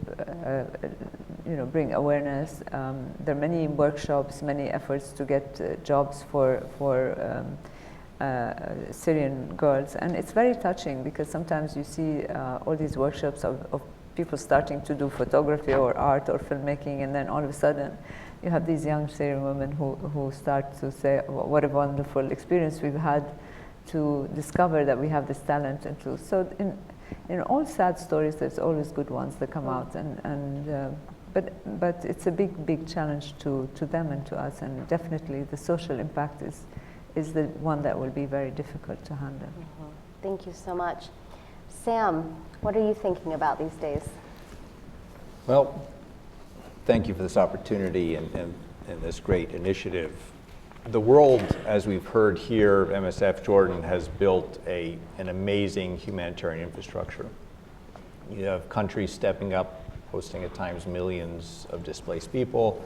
bring awareness. There are many workshops, many efforts to get jobs for Syrian girls, and it's very touching because sometimes you see all these workshops of people starting to do photography or art or filmmaking, and then all of a sudden you have these young Syrian women who start to say, what a wonderful experience we've had to discover that we have this talent. And so in all sad stories, there's always good ones that come out. But it's a big challenge to them and to us. And definitely the social impact is the one that will be very difficult to handle. Thank you so much. Sam, what are you thinking about these days? Well, thank you for this opportunity and this great initiative. The world, as we've heard here, MSF Jordan has built an amazing humanitarian infrastructure. You have countries stepping up, hosting at times millions of displaced people.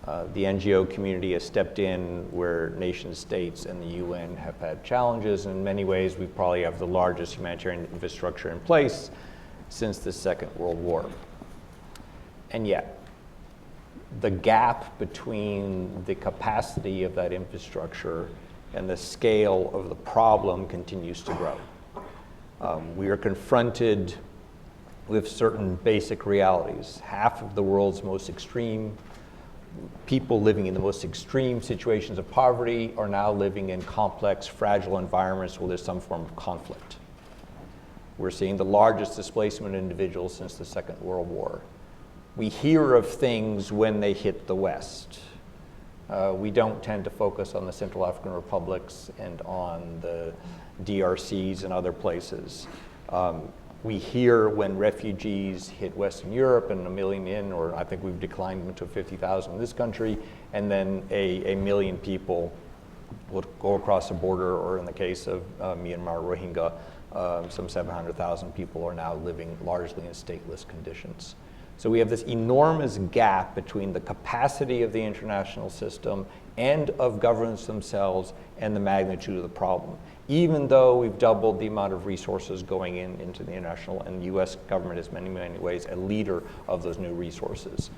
The NGO community has stepped in where nation states and the UN have had challenges. In many ways, we probably have the largest humanitarian infrastructure in place since the Second World War. And yet, the gap between the capacity of that infrastructure and the scale of the problem continues to grow. We are confronted with certain basic realities. Half of the world's most extreme people living in the most extreme situations of poverty are now living in complex, fragile environments where there's some form of conflict. We're seeing the largest displacement of individuals since the Second World War. We hear of things when they hit the West. We don't tend to focus on the Central African republics and on the DRCs and other places. We hear when refugees hit Western Europe and 1 million in, or I think we've declined them to 50,000 in this country, and then a million people would go across the border, or in the case of Myanmar Rohingya, some 700,000 people are now living largely in stateless conditions. So we have this enormous gap between the capacity of the international system and of governments themselves and the magnitude of the problem. Even though we've doubled the amount of resources going into the international, and the US government is in many ways a leader of those new resources.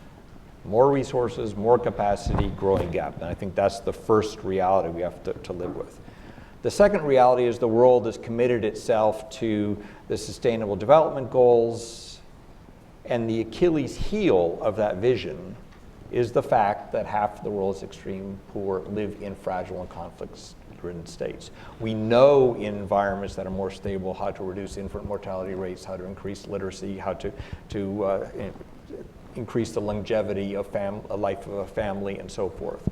More resources, more capacity, growing gap. And I think that's the first reality we have to live with. The second reality is the world has committed itself to the Sustainable Development Goals, and the Achilles heel of that vision is the fact that half of the world's extreme poor live in fragile and conflict-ridden states. We know in environments that are more stable how to reduce infant mortality rates, how to increase literacy, how to increase the longevity of a life of a family, and so forth.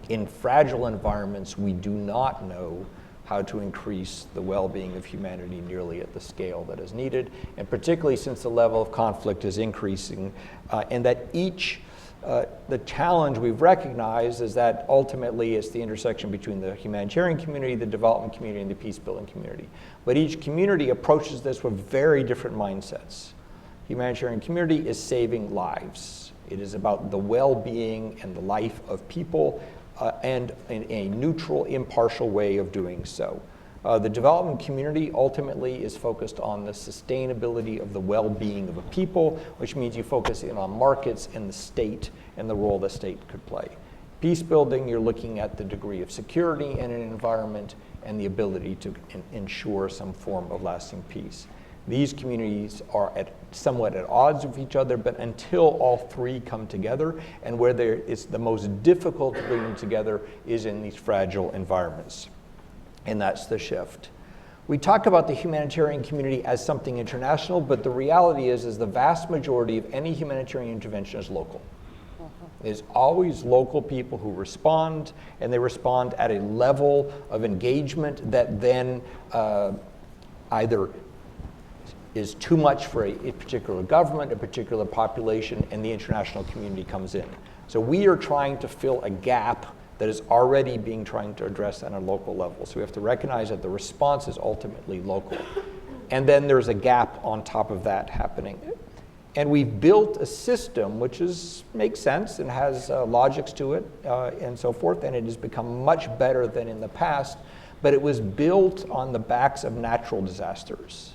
In fragile environments, we do not know how to increase the well-being of humanity nearly at the scale that is needed, and particularly since the level of conflict is increasing, and that each The challenge we've recognized is that ultimately it's the intersection between the humanitarian community, the development community, and the peace-building community. But each community approaches this with very different mindsets. Humanitarian community is saving lives. It is about the well-being and the life of people, and in a neutral, impartial way of doing so. The development community ultimately is focused on the sustainability of the well-being of a people, which means you focus in on markets and the state and the role the state could play. Peace building, you're looking at the degree of security in an environment and the ability to ensure some form of lasting peace. These communities are somewhat at odds with each other, but until all three come together, and where it's the most difficult to bring them together is in these fragile environments. And that's the shift. We talk about the humanitarian community as something international, but the reality is the vast majority of any humanitarian intervention is local. There's always local people who respond, and they respond at a level of engagement that then either is too much for a particular government, a particular population, and the international community comes in. So we are trying to fill a gap that is already being trying to address on a local level. So we have to recognize that the response is ultimately local. And then there's a gap on top of that happening. And we've built a system which makes sense and has logics to it and so forth, and it has become much better than in the past, but it was built on the backs of natural disasters.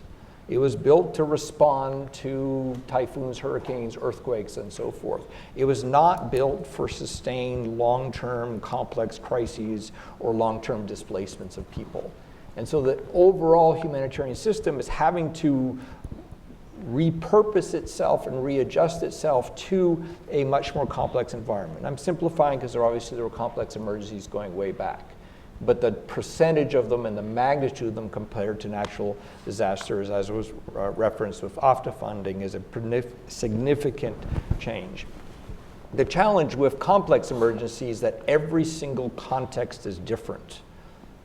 It was built to respond to typhoons, hurricanes, earthquakes, and so forth. It was not built for sustained long-term complex crises or long-term displacements of people. And so the overall humanitarian system is having to repurpose itself and readjust itself to a much more complex environment. I'm simplifying because there were complex emergencies going way back. But the percentage of them and the magnitude of them compared to natural disasters, as was referenced with OFTA funding, is a significant change. The challenge with complex emergencies is that every single context is different.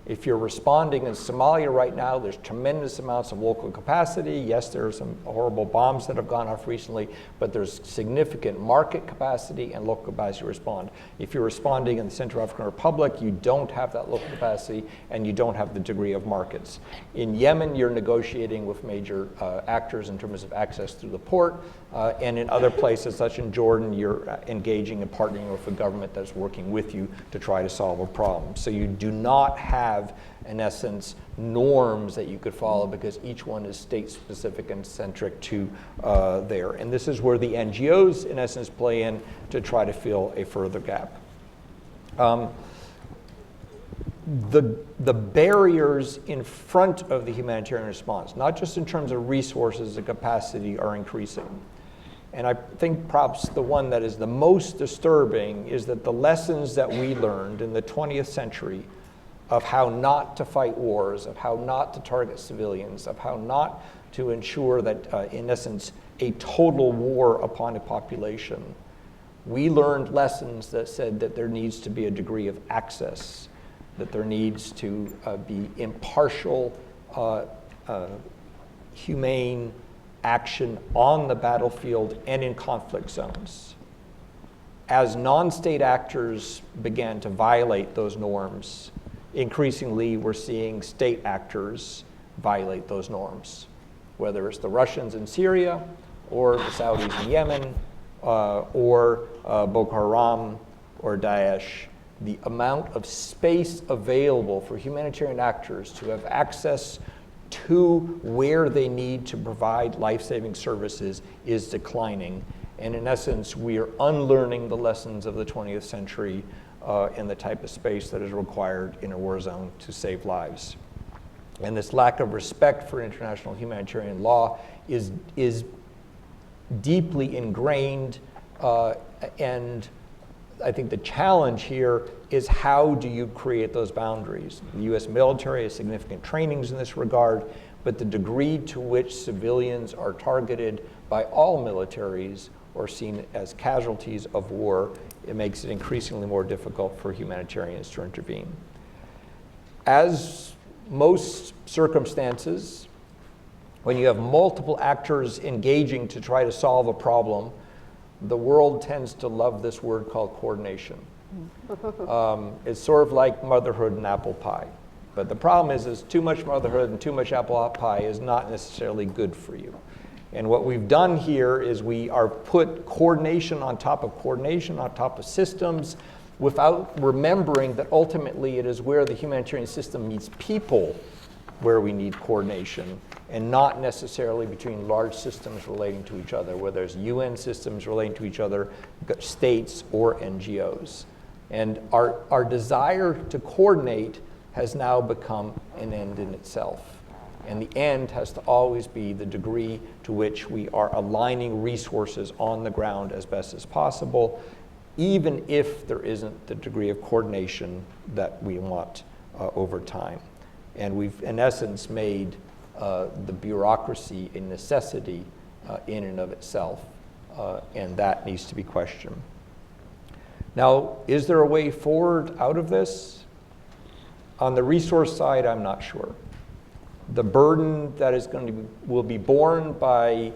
If you're responding in Somalia right now, there's tremendous amounts of local capacity. Yes, there are some horrible bombs that have gone off recently, but there's significant market capacity and local capacity to respond. If you're responding in the Central African Republic, you don't have that local capacity and you don't have the degree of markets. In Yemen, you're negotiating with major actors in terms of access through the port, and in other places, such in Jordan, you're engaging and partnering with a government that's working with you to try to solve a problem. So you do not have, in essence, norms that you could follow because each one is state-specific and centric to there. And this is where the NGOs, in essence, play in to try to fill a further gap. The barriers in front of the humanitarian response, not just in terms of resources and capacity, are increasing. And I think perhaps the one that is the most disturbing is that the lessons that we learned in the 20th century of how not to fight wars, of how not to target civilians, of how not to ensure that, in essence, a total war upon a population. We learned lessons that said that there needs to be a degree of access, that there needs to be impartial, humane action on the battlefield and in conflict zones. As non-state actors began to violate those norms, increasingly we're seeing state actors violate those norms, whether it's the Russians in Syria or the Saudis in Yemen or Boko Haram or Daesh. The amount of space available for humanitarian actors to have access to where they need to provide life-saving services is declining. And in essence, we are unlearning the lessons of the 20th century in the type of space that is required in a war zone to save lives. And this lack of respect for international humanitarian law is deeply ingrained, and I think the challenge here is how do you create those boundaries? The U.S. military has significant trainings in this regard, but the degree to which civilians are targeted by all militaries or seen as casualties of war, it makes it increasingly more difficult for humanitarians to intervene. As most circumstances, when you have multiple actors engaging to try to solve a problem, The world tends to love this word called coordination. It's sort of like motherhood and apple pie. But the problem is too much motherhood and too much apple pie is not necessarily good for you. And what we've done here is we are put coordination on top of systems, without remembering that ultimately it is where the humanitarian system meets people where we need coordination, and not necessarily between large systems relating to each other, where there's UN systems relating to each other, states, or NGOs. And our desire to coordinate has now become an end in itself. And the end has to always be the degree to which we are aligning resources on the ground as best as possible, even if there isn't the degree of coordination that we want over time. And we've, in essence, made the bureaucracy a necessity in and of itself, and that needs to be questioned. Now, is there a way forward out of this? On the resource side, I'm not sure. The burden that is going to will be borne by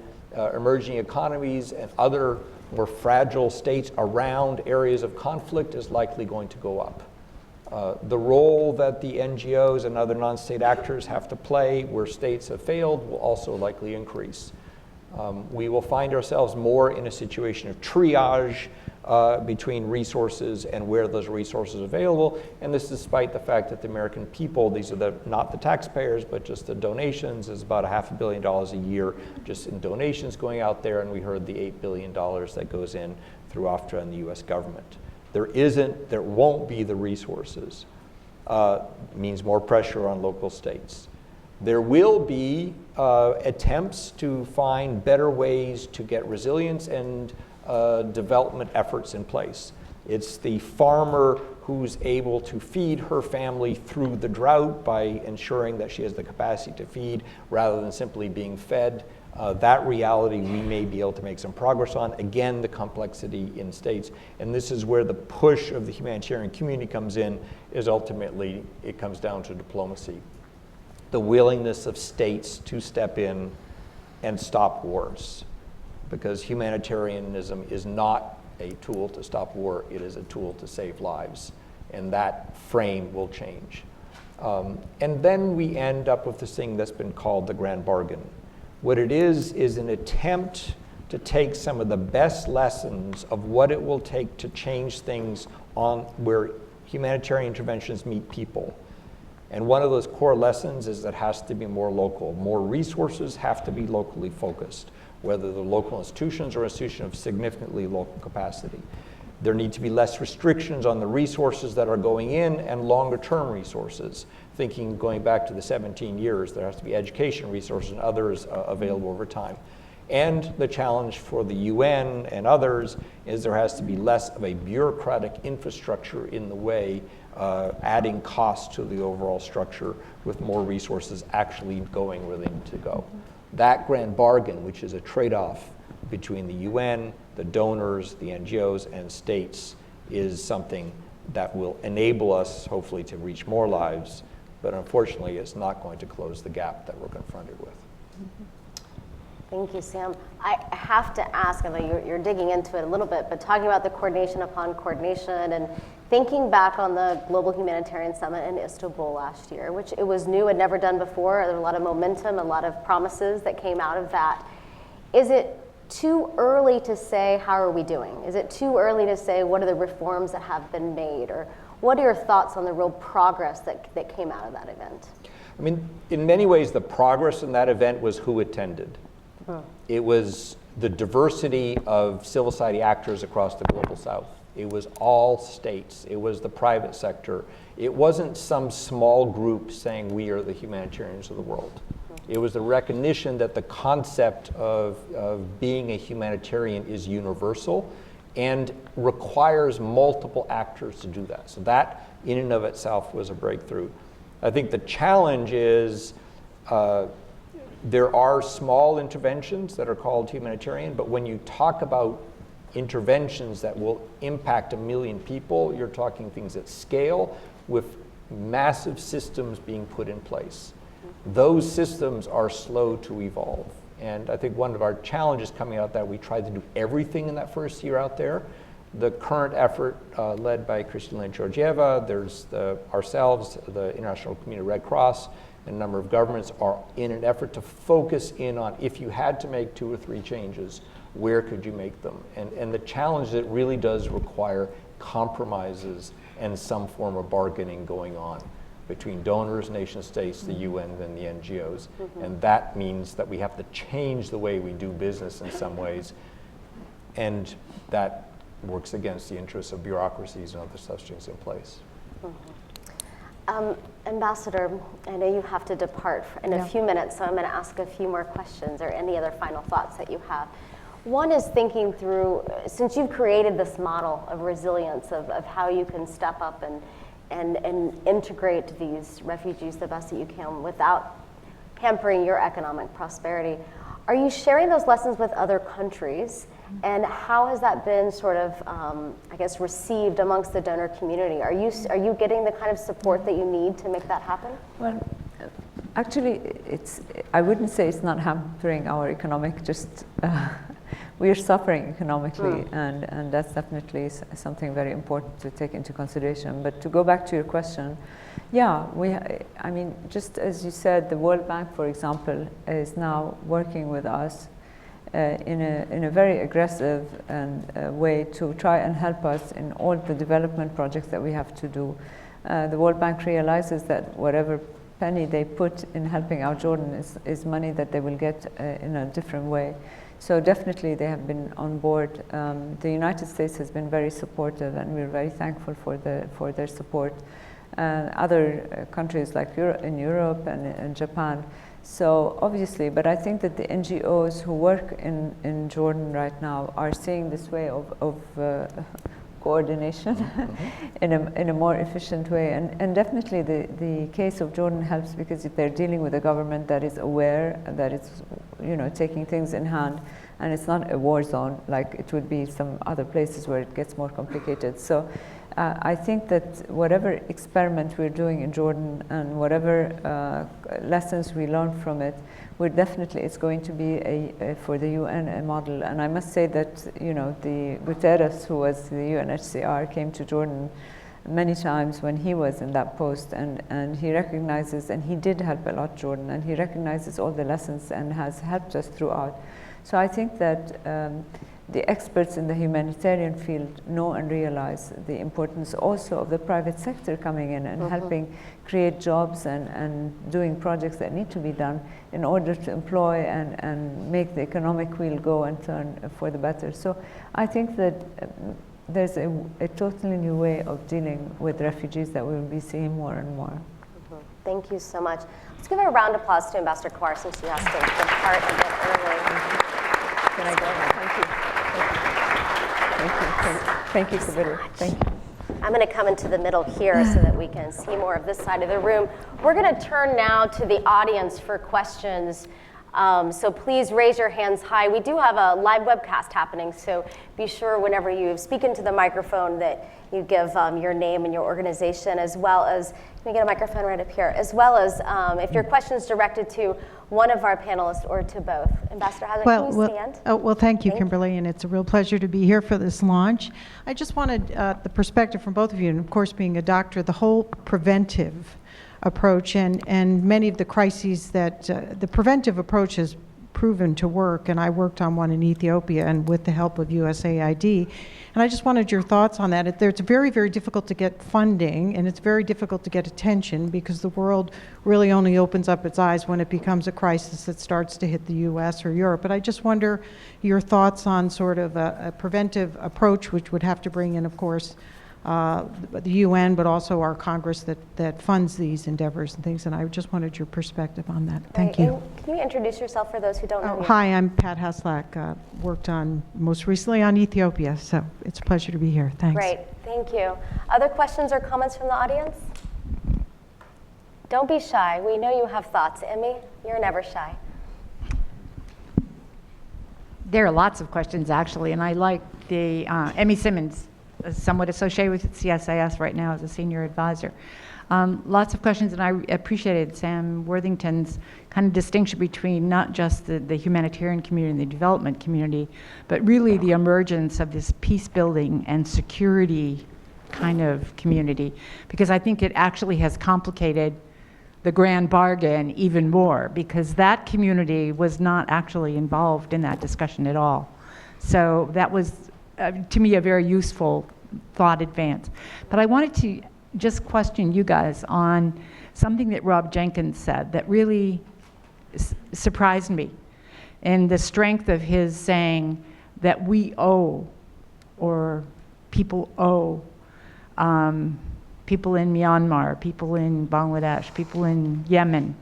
emerging economies and other more fragile states around areas of conflict is likely going to go up. The role that the NGOs and other non-state actors have to play where states have failed will also likely increase. We will find ourselves more in a situation of triage between resources and where those resources are available, and this despite the fact that the American people, these are not the taxpayers, but just the donations, is about $500 million a year just in donations going out there, and we heard the $8 billion that goes in through AFTRA and the US government. There won't be the resources. Means more pressure on local states. There will be attempts to find better ways to get resilience and development efforts in place. It's the farmer who's able to feed her family through the drought by ensuring that she has the capacity to feed rather than simply being fed. That reality we may be able to make some progress on. Again, the complexity in states. And this is where the push of the humanitarian community comes in, is ultimately it comes down to diplomacy. The willingness of states to step in and stop wars. Because humanitarianism is not a tool to stop war, it is a tool to save lives. And that frame will change. And then we end up with this thing that's been called the grand bargain. What it is an attempt to take some of the best lessons of what it will take to change things on where humanitarian interventions meet people. And one of those core lessons is that it has to be more local. More resources have to be locally focused, whether they're local institutions or institutions of significantly local capacity. There need to be less restrictions on the resources that are going in and longer term resources. Thinking going back to the 17 years, there has to be education resources and others available over time. And the challenge for the UN and others is there has to be less of a bureaucratic infrastructure in the way, adding cost to the overall structure with more resources actually going where they need to go. That grand bargain, which is a trade-off between the UN, the donors, the NGOs, and states, is something that will enable us, hopefully, to reach more lives, but unfortunately, it's not going to close the gap that we're confronted with. Thank you, Sam. I have to ask, although you're digging into it a little bit, but talking about the coordination upon coordination and thinking back on the Global Humanitarian Summit in Istanbul last year, which it was new and never done before. There was a lot of momentum, a lot of promises that came out of that. Is it too early to say, how are we doing? Is it too early to say, what are the reforms that have been made? Or what are your thoughts on the real progress that came out of that event? I mean, in many ways, the progress in that event was who attended. It was the diversity of civil society actors across the global south. It was all states. It was the private sector. It wasn't some small group saying we are the humanitarians of the world. It was the recognition that the concept of being a humanitarian is universal and requires multiple actors to do that. So that in and of itself was a breakthrough. I think the challenge is there are small interventions that are called humanitarian, but when you talk about interventions that will impact 1 million people, you're talking things at scale with massive systems being put in place. Those systems are slow to evolve. And I think one of our challenges coming out that we tried to do everything in that first year out there. The current effort led by Kristina Georgieva, there's ourselves, the International Community Red Cross, and a number of governments are in an effort to focus in on, if you had to make 2 or 3 changes, where could you make them? And the challenge is it really does require compromises and some form of bargaining going on between donors, nation states, the UN, and the NGOs. And that means that we have to change the way we do business in some ways. And that works against the interests of bureaucracies and other such things in place. Ambassador, I know you have to depart in a few minutes, so I'm going to ask a few more questions or any other final thoughts that you have. One is thinking through, since you've created this model of resilience, of how you can step up and integrate these refugees the best that you can without hampering your economic prosperity, are you sharing those lessons with other countries? And how has that been sort of, I guess, received amongst the donor community? Are you getting the kind of support that you need to make that happen? Well, actually, I wouldn't say it's not hampering our economic, just we are suffering economically, and that's definitely something very important to take into consideration. But to go back to your question, yeah, I mean, just as you said, the World Bank, for example, is now working with us in a very aggressive way to try and help us in all the development projects that we have to do. The World Bank realizes that whatever penny they put in helping out Jordan is money that they will get in a different way. So definitely they have been on board. The United States has been very supportive, and we're very thankful for their support. Other countries like in Europe and Japan. So obviously, but I think that the NGOs who work in Jordan right now are seeing this way of coordination in a more efficient way. And definitely the case of Jordan helps because they're dealing with a government that is aware, that it's taking things in hand, and it's not a war zone like it would be some other places where it gets more complicated. So I think that whatever experiment we're doing in Jordan and whatever lessons we learn from it, it's going to be for the UN a model. And I must say that the Guterres, who was the UNHCR, came to Jordan many times when he was in that post, and he recognizes, and he did help a lot Jordan, and he recognizes all the lessons and has helped us throughout. So I think that the experts in the humanitarian field know and realize the importance also of the private sector coming in and helping create jobs and doing projects that need to be done in order to employ and make the economic wheel go and turn for the better. So I think that there's a totally new way of dealing with refugees that we will be seeing more and more. Thank you so much. Let's give a round of applause to Ambassador Kawar since she has to depart a bit early. Can I go? Thank you. Thank you, Kabir. Thank you. I'm going to come into the middle here so that we can see more of this side of the room. We're going to turn now to the audience for questions. So please raise your hands high. We do have a live webcast happening, so be sure whenever you speak into the microphone that you give your name and your organization, as well as, can we get a microphone right up here, as well as if your question is directed to one of our panelists or to both. Ambassador Hazard, can you stand? Well, thank you, Kimberly, and it's a real pleasure to be here for this launch. I just wanted the perspective from both of you, and of course being a doctor, the whole preventive approach and many of the crises that the preventive approach has proven to work, and I worked on one in Ethiopia and with the help of USAID. And I just wanted your thoughts on that. It's very, very difficult to get funding, and it's very difficult to get attention because the world really only opens up its eyes when it becomes a crisis that starts to hit the US or Europe. But I just wonder your thoughts on sort of a preventive approach, which would have to bring in, of course, the UN, but also our Congress that funds these endeavors and things. And I just wanted your perspective on that. Thank you. And can you introduce yourself for those who don't know you? Hi, I'm Pat Haslak. Worked on most recently on Ethiopia, so it's a pleasure to be here. Thanks. Great, thank you. Other questions or comments from the audience? Don't be shy. We know you have thoughts. Emmy, you're never shy. There are lots of questions, actually, and I like the Emmy Simmons, somewhat associated with CSIS right now as a senior advisor. Lots of questions, and I appreciated Sam Worthington's kind of distinction between not just the humanitarian community and the development community, but really the emergence of this peace building and security kind of community, because I think it actually has complicated the grand bargain even more, because that community was not actually involved in that discussion at all. So that was, to me, a very useful thought advance. But I wanted to just question you guys on something that Rob Jenkins said that really surprised me, and the strength of his saying that we owe, or people owe, people in Myanmar, people in Bangladesh, people in Yemen,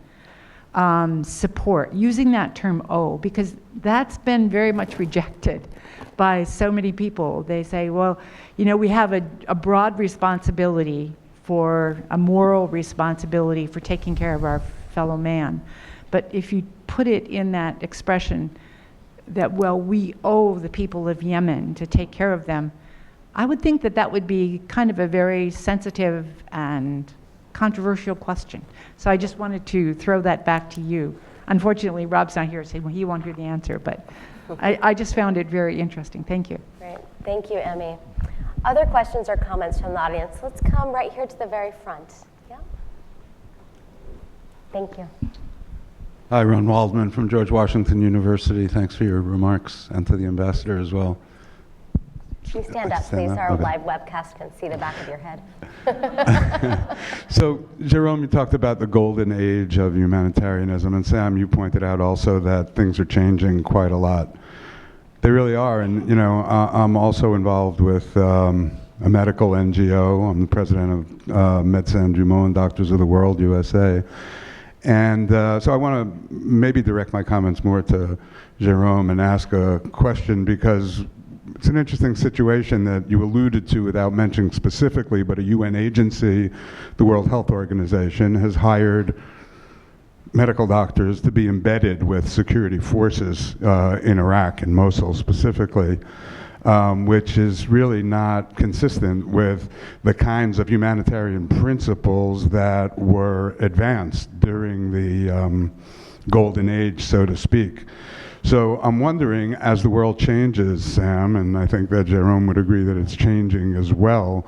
support, using that term owe, because that's been very much rejected by so many people. They say, well, you know, we have a broad responsibility, for a moral responsibility for taking care of our fellow man. But if you put it in that expression that, well, we owe the people of Yemen to take care of them, I would think that that would be kind of a very sensitive and controversial question. So I just wanted to throw that back to you. Unfortunately, Rob's not here, so he won't hear the answer, but I just found it very interesting. Thank you. Great. Thank you, Emmy. Other questions or comments from the audience? Let's come right here to the very front. Yeah? Thank you. Hi, Ron Waldman from George Washington University. Thanks for your remarks, and to the ambassador as well. Can you stand up, please? Our live webcast can see the back of your head. So, Jerome, you talked about the golden age of humanitarianism, and Sam, you pointed out also that things are changing quite a lot. They really are, and you know, I'm also involved with a medical NGO. I'm the president of Médecins du Monde, Doctors of the World, USA. And so I want to maybe direct my comments more to Jerome and ask a question, because it's an interesting situation that you alluded to without mentioning specifically, but a UN agency, the World Health Organization, has hired medical doctors to be embedded with security forces in Iraq and Mosul specifically, which is really not consistent with the kinds of humanitarian principles that were advanced during the golden age, so to speak. So I'm wondering, as the world changes, Sam, and I think that Jerome would agree that it's changing as well,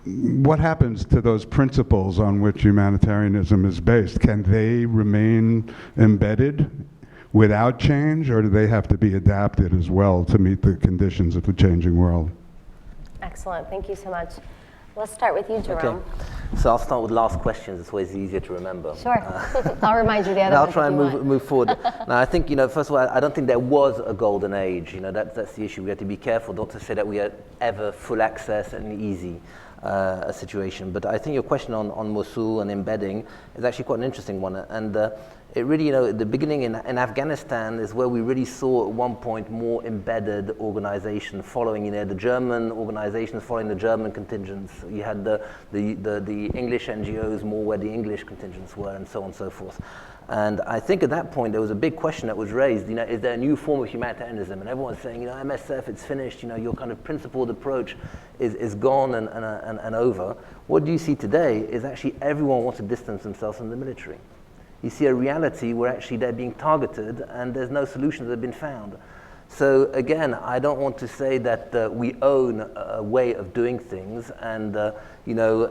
what happens to those principles on which humanitarianism is based? Can they remain embedded without change, or do they have to be adapted as well to meet the conditions of the changing world? Excellent. Thank you so much. Let's start with you, Jerome. Okay. So I'll start with last questions. It's always easier to remember. Sure. I'll remind you the other I'll ones try if and you move forward. Now, I think, you know, first of all, I don't think there was a golden age. You know, that's the issue. We have to be careful not to say that we had ever full access and easy a situation. But I think your question on Mosul and embedding is actually quite an interesting one. And it really, you know, at the beginning in Afghanistan is where we really saw at one point more embedded organization following, you know, the German organizations following the German contingents. You had the English NGOs more where the English contingents were, and so on and so forth. And I think at that point there was a big question that was raised, you know, is there a new form of humanitarianism? And everyone's saying, you know, MSF, it's finished, you know, your kind of principled approach is gone and over. What do you see today is actually everyone wants to distance themselves from the military. You see a reality where actually they're being targeted and there's no solutions that have been found. So again, I don't want to say that we own a way of doing things, and you know,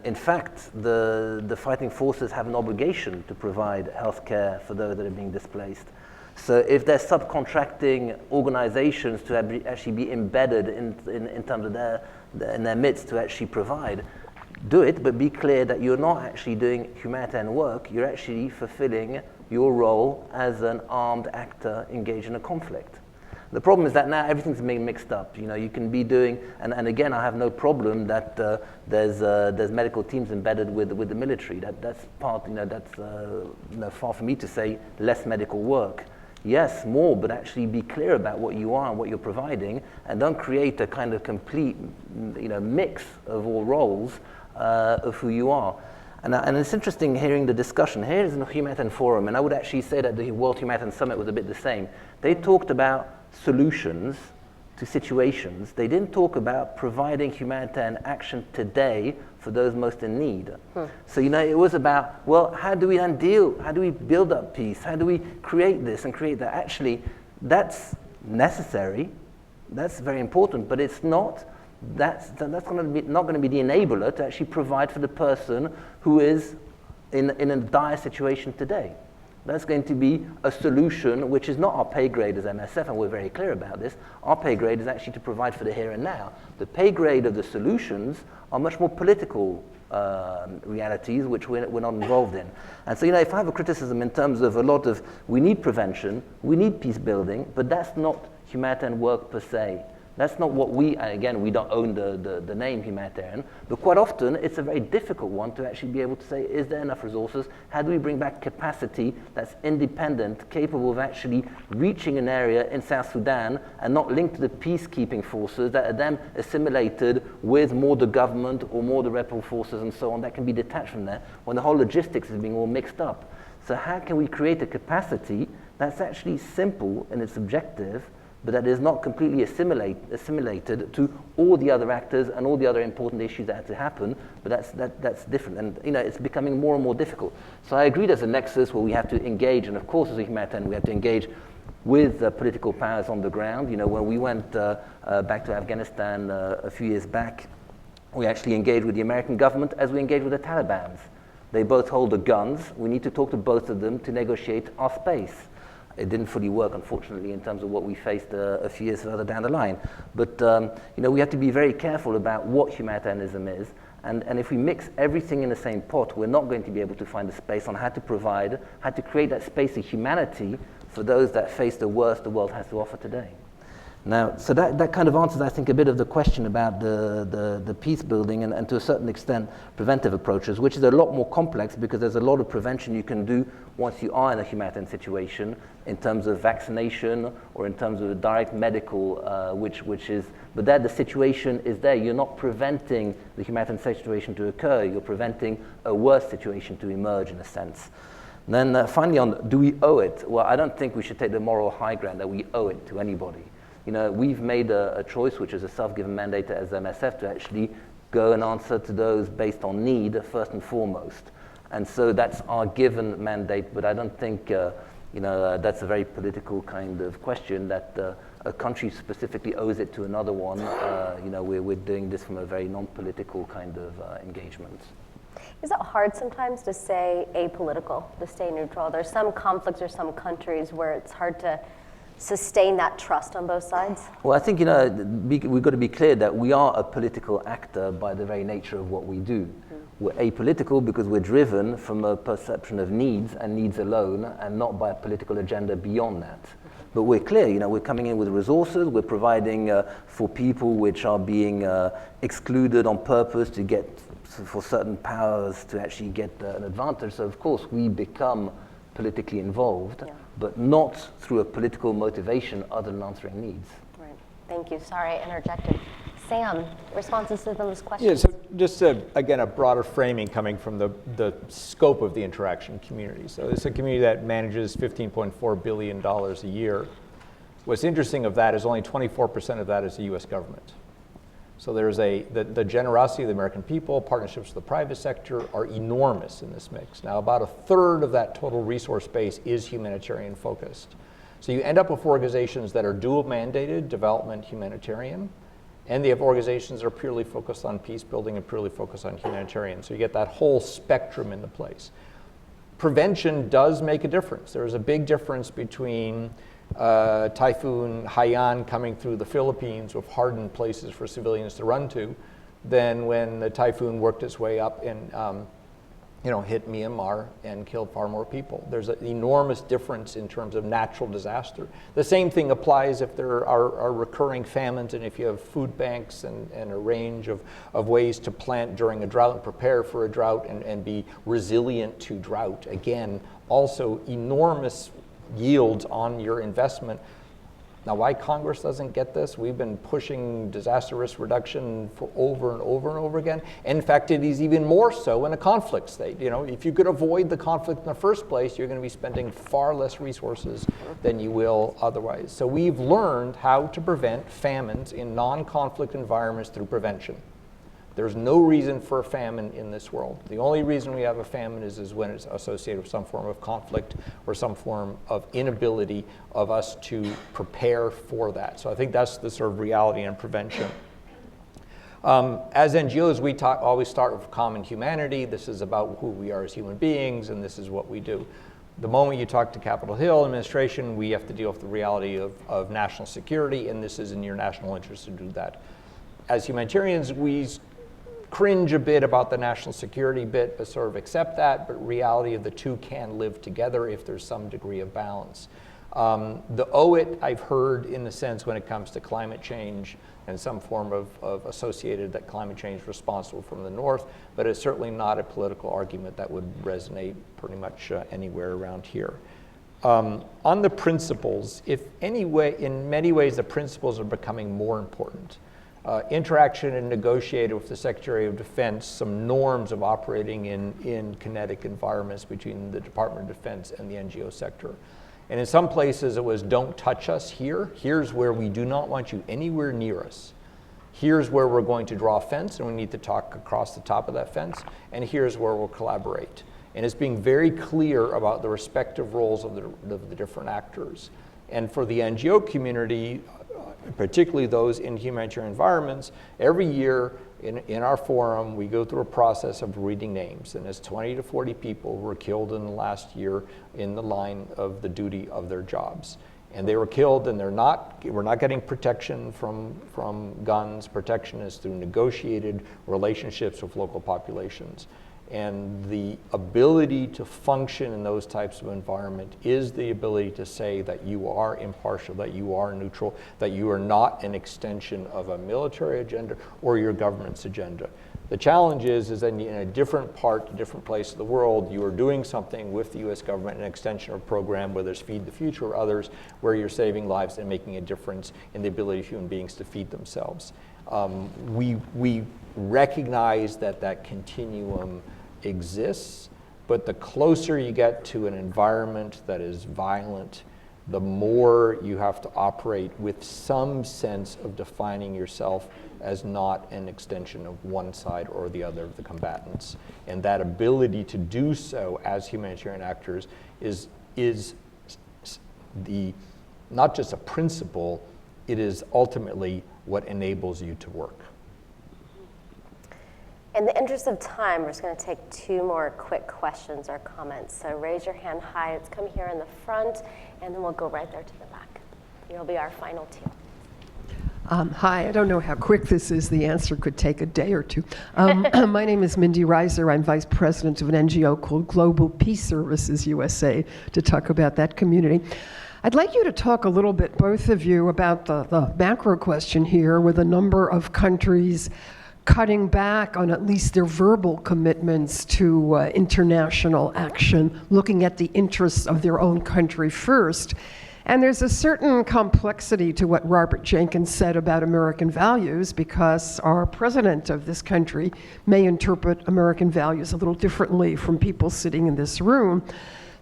in fact, the fighting forces have an obligation to provide healthcare for those that are being displaced. So if they're subcontracting organizations to actually be embedded in terms of in their midst to actually provide, do it, but be clear that you're not actually doing humanitarian work, you're actually fulfilling your role as an armed actor engaged in a conflict. The problem is that now everything's being mixed up. You know, you can be doing, and again, I have no problem that there's medical teams embedded with the military. That's part, you know, that's you know, far from me to say less medical work. Yes, more, but actually be clear about what you are and what you're providing, and don't create a kind of complete, you know, mix of all roles of who you are. And it's interesting hearing the discussion. Here is a Humanitarian Forum, and I would actually say that the World Humanitarian Summit was a bit the same. They talked about solutions to situations. They didn't talk about providing humanitarian action today for those most in need. So, it was about, well, how do we then deal? How do we build up peace? How do we create this and create that? Actually, that's necessary. That's very important, but it's not. That's not going to be the enabler to actually provide for the person who is in a dire situation today. That's going to be a solution which is not our pay grade as MSF, and we're very clear about this. Our pay grade is actually to provide for the here and now. The pay grade of the solutions are much more political realities which we're not involved in. And so, if I have a criticism in terms of a lot of, we need prevention, we need peace building, but that's not humanitarian work per se. That's not what we don't own the name humanitarian, but quite often it's a very difficult one to actually be able to say, is there enough resources? How do we bring back capacity that's independent, capable of actually reaching an area in South Sudan and not linked to the peacekeeping forces that are then assimilated with more the government or more the rebel forces and so on that can be detached from there when the whole logistics is being all mixed up. So how can we create a capacity that's actually simple in its objective, but that is not completely assimilated to all the other actors and all the other important issues that have to happen, but that's different. And it's becoming more and more difficult. So I agree there's a nexus where we have to engage, and of course as a humanitarian we have to engage with political powers on the ground. When we went back to Afghanistan a few years back, we actually engaged with the American government as we engaged with the Taliban. They both hold the guns. We need to talk to both of them to negotiate our space. It didn't fully work, unfortunately, in terms of what we faced a few years further down the line. But we have to be very careful about what humanitarianism is. And if we mix everything in the same pot, we're not going to be able to find a space on how to create that space of humanity for those that face the worst the world has to offer today. Now, so that kind of answers, I think, a bit of the question about the peace building and to a certain extent preventive approaches, which is a lot more complex because there's a lot of prevention you can do once you are in a humanitarian situation in terms of vaccination or in terms of direct medical, which is, but there the situation is there. You're not preventing the humanitarian situation to occur, you're preventing a worse situation to emerge in a sense. And then finally on, do we owe it? Well, I don't think we should take the moral high ground that we owe it to anybody. We've made a choice, which is a self-given mandate as MSF, to actually go and answer to those based on need first and foremost. And so that's our given mandate, but I don't think that's a very political kind of question that a country specifically owes it to another one. We're doing this from a very non-political kind of engagement. Is it hard sometimes to say apolitical, to stay neutral? There's some conflicts or some countries where it's hard to sustain that trust on both sides? Well, I think, we've got to be clear that we are a political actor by the very nature of what we do. We're apolitical because we're driven from a perception of needs and needs alone and not by a political agenda beyond that. But we're clear, we're coming in with resources, we're providing for people which are being excluded on purpose to get, for certain powers to actually get an advantage. So of course we become politically involved, but not through a political motivation other than answering needs. Right. Thank you. Sorry, I interjected. Sam, responses to those questions? Yeah, so just again, a broader framing coming from the scope of the interaction community. So it's a community that manages $15.4 billion a year. What's interesting of that is only 24% of that is the US government. So there's the generosity of the American people, partnerships with the private sector are enormous in this mix. Now, about a third of that total resource base is humanitarian focused. So you end up with organizations that are dual mandated, development, humanitarian, and they have organizations that are purely focused on peace building and purely focused on humanitarian. So you get that whole spectrum in the place. Prevention does make a difference. There's a big difference between Typhoon Haiyan coming through the Philippines with hardened places for civilians to run to than when the typhoon worked its way up and hit Myanmar and killed far more people. There's an enormous difference in terms of natural disaster. The same thing applies if there are recurring famines and if you have food banks and a range of ways to plant during a drought and prepare for a drought and be resilient to drought. Again, also enormous yields on your investment. Now, why Congress doesn't get this? We've been pushing disaster risk reduction for over and over and over again. In fact, it is even more so in a conflict state. You know, if you could avoid the conflict in the first place, you're going to be spending far less resources than you will otherwise. So we've learned how to prevent famines in non-conflict environments through prevention. There's no reason for a famine in this world. The only reason we have a famine is when it's associated with some form of conflict or some form of inability of us to prepare for that. So I think that's the sort of reality in prevention. As NGOs, we always start with common humanity. This is about who we are as human beings, and this is what we do. The moment you talk to Capitol Hill administration, we have to deal with the reality of national security, and this is in your national interest to do that. As humanitarians, we cringe a bit about the national security bit, but sort of accept that, but reality of the two can live together if there's some degree of balance. The owe it I've heard in the sense when it comes to climate change and some form of associated that climate change is responsible from the north, but it's certainly not a political argument that would resonate pretty much anywhere around here. On the principles, in many ways the principles are becoming more important. Interaction and negotiated with the Secretary of Defense some norms of operating in kinetic environments between the Department of Defense and the NGO sector. And in some places it was don't touch us here. Here's where we do not want you anywhere near us. Here's where we're going to draw a fence and we need to talk across the top of that fence. And here's where we'll collaborate. And it's being very clear about the respective roles of the different actors. And for the NGO community, particularly those in humanitarian environments, every year in our forum, we go through a process of reading names. And as 20 to 40 people were killed in the last year in the line of the duty of their jobs. And they were killed and we're not getting protection from guns. Protection is through negotiated relationships with local populations. And the ability to function in those types of environment is the ability to say that you are impartial, that you are neutral, that you are not an extension of a military agenda or your government's agenda. The challenge is that in a different place of the world, you are doing something with the US government, an extension of a program, whether it's Feed the Future or others, where you're saving lives and making a difference in the ability of human beings to feed themselves. We recognize that continuum exists, but the closer you get to an environment that is violent, the more you have to operate with some sense of defining yourself as not an extension of one side or the other of the combatants. And that ability to do so as humanitarian actors is not just a principle, it is ultimately what enables you to work. In the interest of time, we're just going to take 2 more quick questions or comments. So raise your hand high. It's come here in the front, and then we'll go right there to the back. You'll be our final 2. Hi, I don't know how quick this is. The answer could take a day or 2. My name is Mindy Reiser. I'm vice president of an NGO called Global Peace Services USA, to talk about that community. I'd like you to talk a little bit, both of you, about the macro question here, with a number of countries cutting back on at least their verbal commitments to international action, looking at the interests of their own country first. And there's a certain complexity to what Robert Jenkins said about American values, because our president of this country may interpret American values a little differently from people sitting in this room.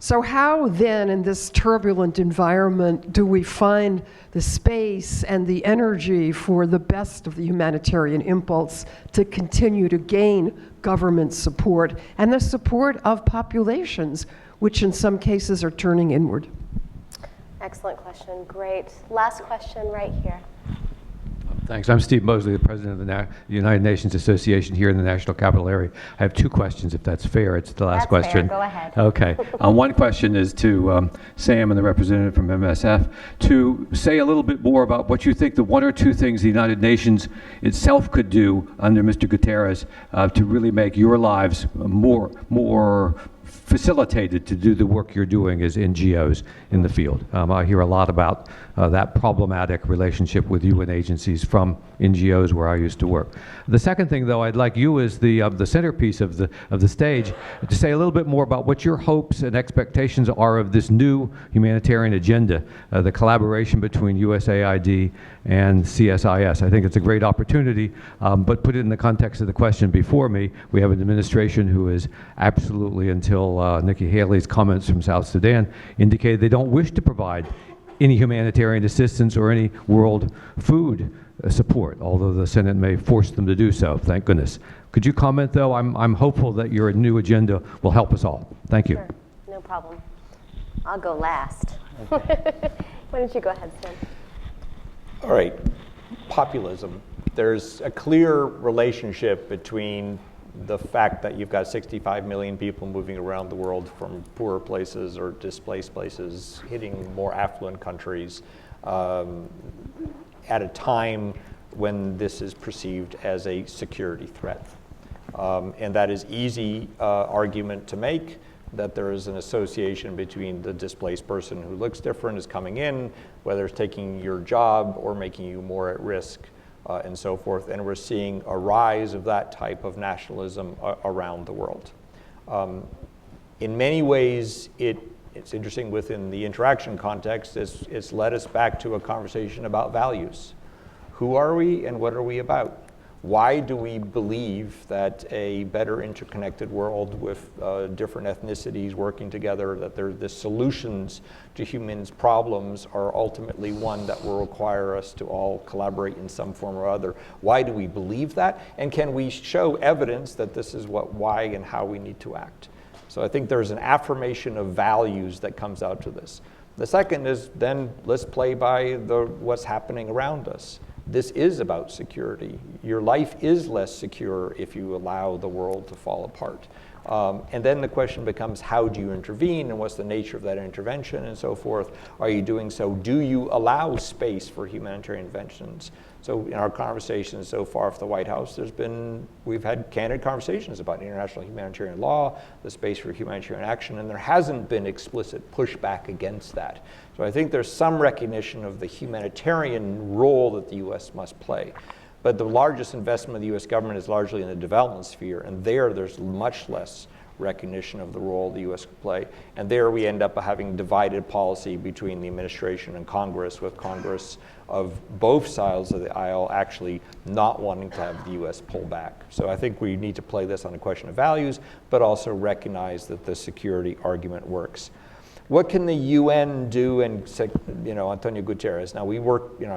So how then, in this turbulent environment, do we find the space and the energy for the best of the humanitarian impulse to continue to gain government support and the support of populations, which in some cases are turning inward? Excellent question. Great. Last question right here. Thanks. I'm Steve Mosley, the president of the United Nations Association here in the National Capital Area. I have 2 questions, if that's fair. It's the last question. Fair. Go ahead. Okay. One question is to Sam and the representative from MSF to say a little bit more about what you think the 1 or 2 things the United Nations itself could do under Mr. Guterres to really make your lives more facilitated to do the work you're doing as NGOs in the field. I hear a lot about that problematic relationship with UN agencies from NGOs where I used to work. The second thing, though, I'd like you as the centerpiece of the stage to say a little bit more about what your hopes and expectations are of this new humanitarian agenda, the collaboration between USAID and CSIS. I think it's a great opportunity, but put it in the context of the question before me, we have an administration who is absolutely, until Nikki Haley's comments from South Sudan, indicated they don't wish to provide any humanitarian assistance or any world food support, although the Senate may force them to do so, thank goodness. Could you comment, though? I'm hopeful that your new agenda will help us all. Thank you. Sure. No problem. I'll go last. Okay. Why don't you go ahead, Sam? All right, populism. There's a clear relationship between the fact that you've got 65 million people moving around the world from poorer places or displaced places, hitting more affluent countries at a time when this is perceived as a security threat. And that is easy argument to make, that there is an association between the displaced person who looks different is coming in, whether it's taking your job or making you more at risk, and so forth. And we're seeing a rise of that type of nationalism around the world. In many ways, it's interesting within the interaction context, it's led us back to a conversation about values. Who are we and what are we about? Why do we believe that a better interconnected world with different ethnicities working together, that the solutions to humans' problems are ultimately one that will require us to all collaborate in some form or other? Why do we believe that? And can we show evidence that this is why and how we need to act? So I think there's an affirmation of values that comes out to this. The second is then let's play by what's happening around us. This is about security. Your life is less secure if you allow the world to fall apart. And then the question becomes, how do you intervene and what's the nature of that intervention and so forth? Are you doing so? Do you allow space for humanitarian interventions? So in our conversations so far with the White House, we've had candid conversations about international humanitarian law, the space for humanitarian action, and there hasn't been explicit pushback against that. So I think there's some recognition of the humanitarian role that the US must play. But the largest investment of the US government is largely in the development sphere, and there's much less recognition of the role the US could play. And there we end up having divided policy between the administration and Congress, with Congress of both sides of the aisle actually not wanting to have the US pull back. So I think we need to play this on a question of values, but also recognize that the security argument works. What can the UN do? And Antonio Guterres. Now I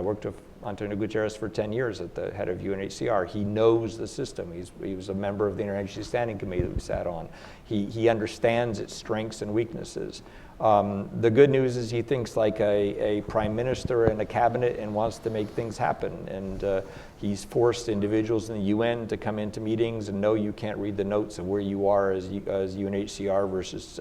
worked with Antonio Guterres for 10 years at the head of UNHCR. He knows the system. He was a member of the Interagency Standing Committee that we sat on. He understands its strengths and weaknesses. The good news is he thinks like a prime minister and a cabinet and wants to make things happen. And he's forced individuals in the UN to come into meetings and know you can't read the notes of where you are as UNHCR versus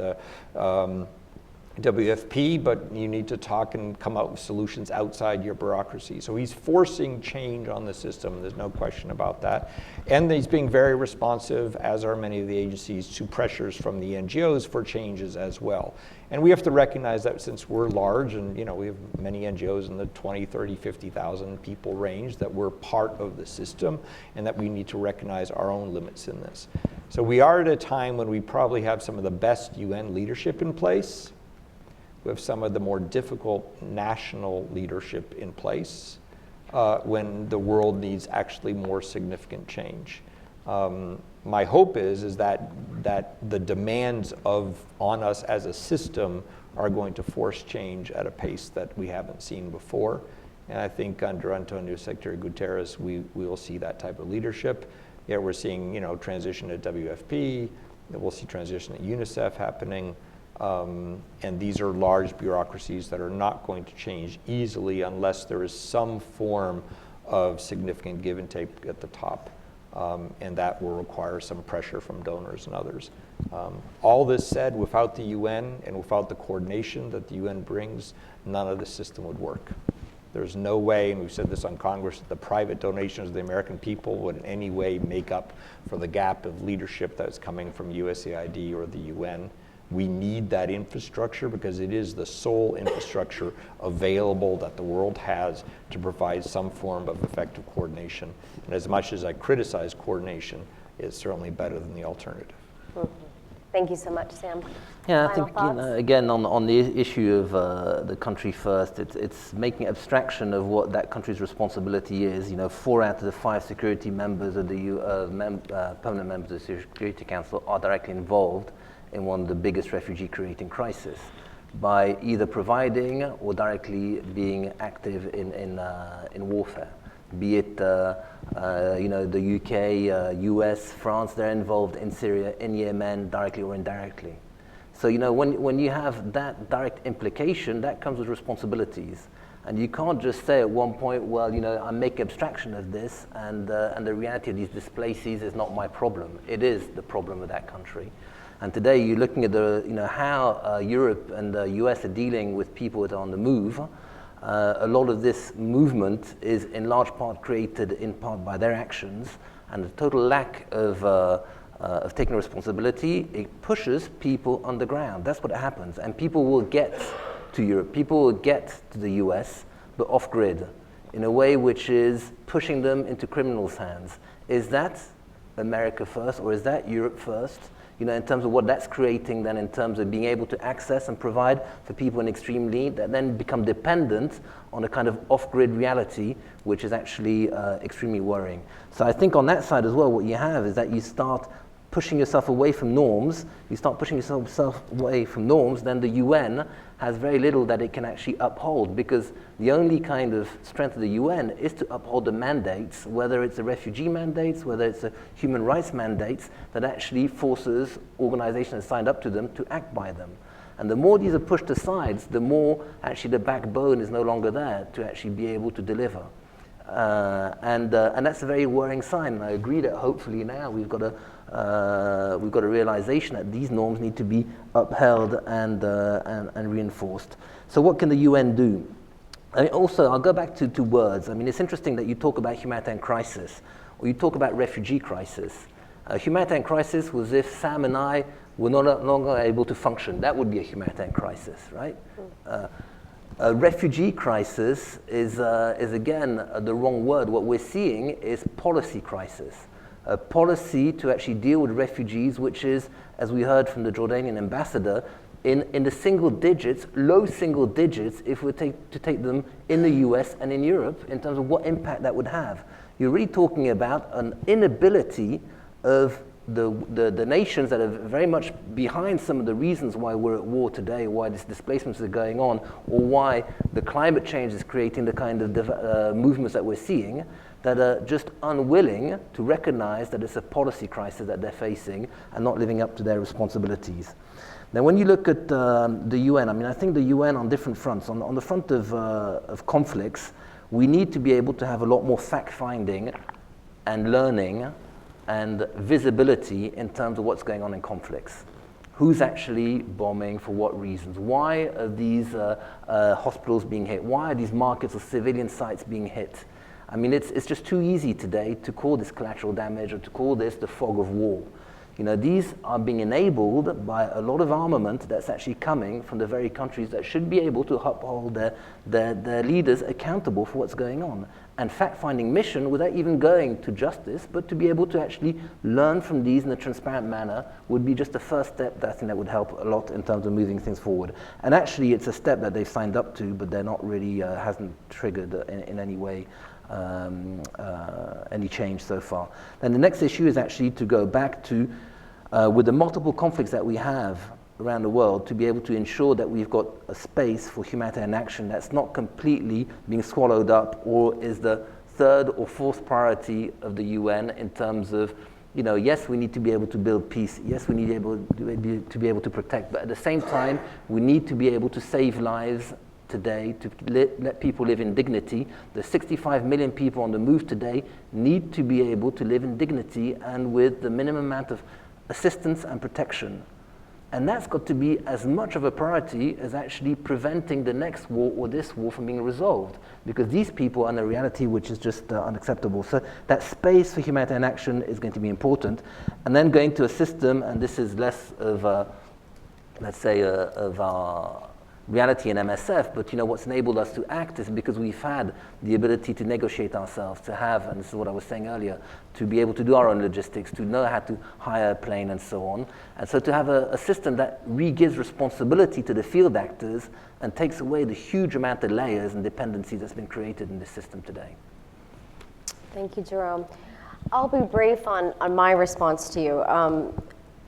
WFP, but you need to talk and come up with solutions outside your bureaucracy. So he's forcing change on the system, there's no question about that. And he's being very responsive, as are many of the agencies, to pressures from the NGOs for changes as well. And we have to recognize that since we're large, and we have many NGOs in the 20, 30, 50,000 people range, that we're part of the system, and that we need to recognize our own limits in this. So we are at a time when we probably have some of the best UN leadership in place. We have some of the more difficult national leadership in place when the world needs actually more significant change. My hope is that the demands on us as a system are going to force change at a pace that we haven't seen before. And I think under Antonio Secretary Guterres, we will see that type of leadership. Yeah, we're seeing transition at WFP, we'll see transition at UNICEF happening. And these are large bureaucracies that are not going to change easily unless there is some form of significant give and take at the top. And that will require some pressure from donors and others. All this said, without the UN and without the coordination that the UN brings, none of the system would work. There's no way, and we've said this on Congress, that the private donations of the American people would in any way make up for the gap of leadership that's coming from USAID or the UN. We need that infrastructure because it is the sole infrastructure available that the world has to provide some form of effective coordination. And as much as I criticize coordination, it's certainly better than the alternative. Thank you so much, Sam. Yeah, I Final think, thoughts? again, on the issue of the country first, it's making abstraction of what that country's responsibility is. 4 out of the 5 security members of the permanent members of the Security Council are directly involved in one of the biggest refugee-creating crises by either providing or directly being active in warfare. Be it the UK, US, France, they're involved in Syria, in Yemen, directly or indirectly. So when you have that direct implication, that comes with responsibilities. And you can't just say at one point, well, I make abstraction of this, and the reality of these displacees is not my problem. It is the problem of that country. And today you're looking at how Europe and the US are dealing with people that are on the move. A lot of this movement is in large part created in part by their actions, and the total lack of taking responsibility, it pushes people underground. That's what happens. And people will get to Europe, people will get to the US, but off-grid, in a way which is pushing them into criminals' hands. Is that America first, or is that Europe first? In terms of what that's creating then in terms of being able to access and provide for people in extreme need that then become dependent on a kind of off-grid reality, which is actually extremely worrying. So I think on that side as well, what you have is that you start pushing yourself away from norms, then the UN has very little that it can actually uphold, because the only kind of strength of the UN is to uphold the mandates, whether it's the refugee mandates, whether it's the human rights mandates, that actually forces organizations signed up to them to act by them. And the more these are pushed aside, the more actually the backbone is no longer there to actually be able to deliver. And that's a very worrying sign. And I agree that hopefully now we've got a realization that these norms need to be upheld and reinforced. So what can the UN do? Also, I'll go back to words. It's interesting that you talk about humanitarian crisis, or you talk about refugee crisis. Humanitarian crisis was if Sam and I were no longer able to function. That would be a humanitarian crisis, right? A refugee crisis is again the wrong word. What we're seeing is policy crisis. A policy to actually deal with refugees, which is, as we heard from the Jordanian ambassador, in the single digits, low single digits, if we to take them in the US and in Europe, in terms of what impact that would have. You're really talking about an inability of the nations that are very much behind some of the reasons why we're at war today, why these displacements are going on, or why the climate change is creating the kind of movements that we're seeing, that are just unwilling to recognize that it's a policy crisis that they're facing and not living up to their responsibilities. Now, when you look at the UN, I think the UN on different fronts. On the front of conflicts, we need to be able to have a lot more fact-finding and learning and visibility in terms of what's going on in conflicts. Who's actually bombing, for what reasons? Why are these hospitals being hit? Why are these markets or civilian sites being hit? It's just too easy today to call this collateral damage or to call this the fog of war. These are being enabled by a lot of armament that's actually coming from the very countries that should be able to uphold their leaders accountable for what's going on. And fact-finding mission, without even going to justice, but to be able to actually learn from these in a transparent manner, would be just the first step that I think that would help a lot in terms of moving things forward. And actually, it's a step that they've signed up to, but they're not really, hasn't triggered in any way any change so far. Then the next issue is actually to go back to, with the multiple conflicts that we have around the world, to be able to ensure that we've got a space for humanitarian action that's not completely being swallowed up or is the third or fourth priority of the UN in terms of, yes, we need to be able to build peace. Yes, we need to be able to protect. But at the same time, we need to be able to save lives today, to let people live in dignity. The 65 million people on the move today need to be able to live in dignity and with the minimum amount of assistance and protection. And that's got to be as much of a priority as actually preventing the next war or this war from being resolved, because these people are in a reality which is just unacceptable. So that space for humanitarian action is going to be important. And then going to a system, and this is less of let's say, of our reality in MSF, but what's enabled us to act is because we've had the ability to negotiate ourselves, to have, and this is what I was saying earlier, to be able to do our own logistics, to know how to hire a plane and so on. And so to have a system that re-gives responsibility to the field actors and takes away the huge amount of layers and dependencies that's been created in this system today. Thank you, Jerome. I'll be brief on my response to you.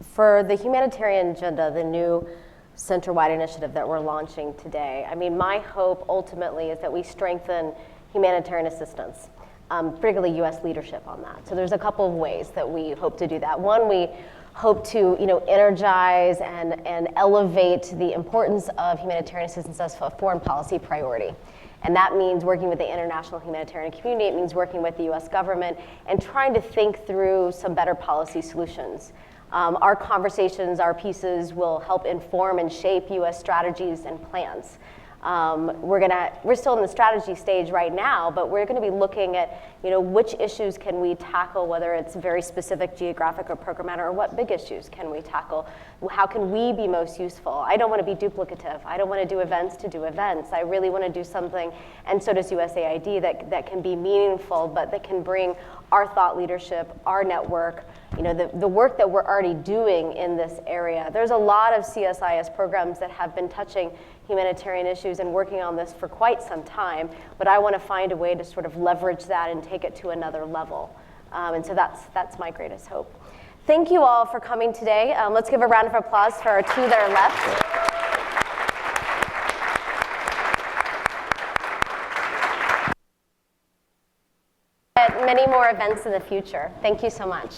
For the humanitarian agenda, the new center-wide initiative that we're launching today, I mean, my hope ultimately is that we strengthen humanitarian assistance, particularly U.S. leadership on that. So there's a couple of ways that we hope to do that. One, we hope to energize and elevate the importance of humanitarian assistance as a foreign policy priority. And that means working with the international humanitarian community. It means working with the U.S. government and trying to think through some better policy solutions. Our conversations, our pieces will help inform and shape U.S. strategies and plans. We're still in the strategy stage right now, but we're going to be looking at, which issues can we tackle, whether it's very specific geographic or program matter, or what big issues can we tackle? How can we be most useful? I don't want to be duplicative. I don't want to do events. I really want to do something, and so does USAID, that can be meaningful, but that can bring our thought leadership, our network, the work that we're already doing in this area. There's a lot of CSIS programs that have been touching humanitarian issues and working on this for quite some time, but I want to find a way to sort of leverage that and take it to another level. And so that's my greatest hope. Thank you all for coming today. Let's give a round of applause for our two that are left. Many more events in the future. Thank you so much.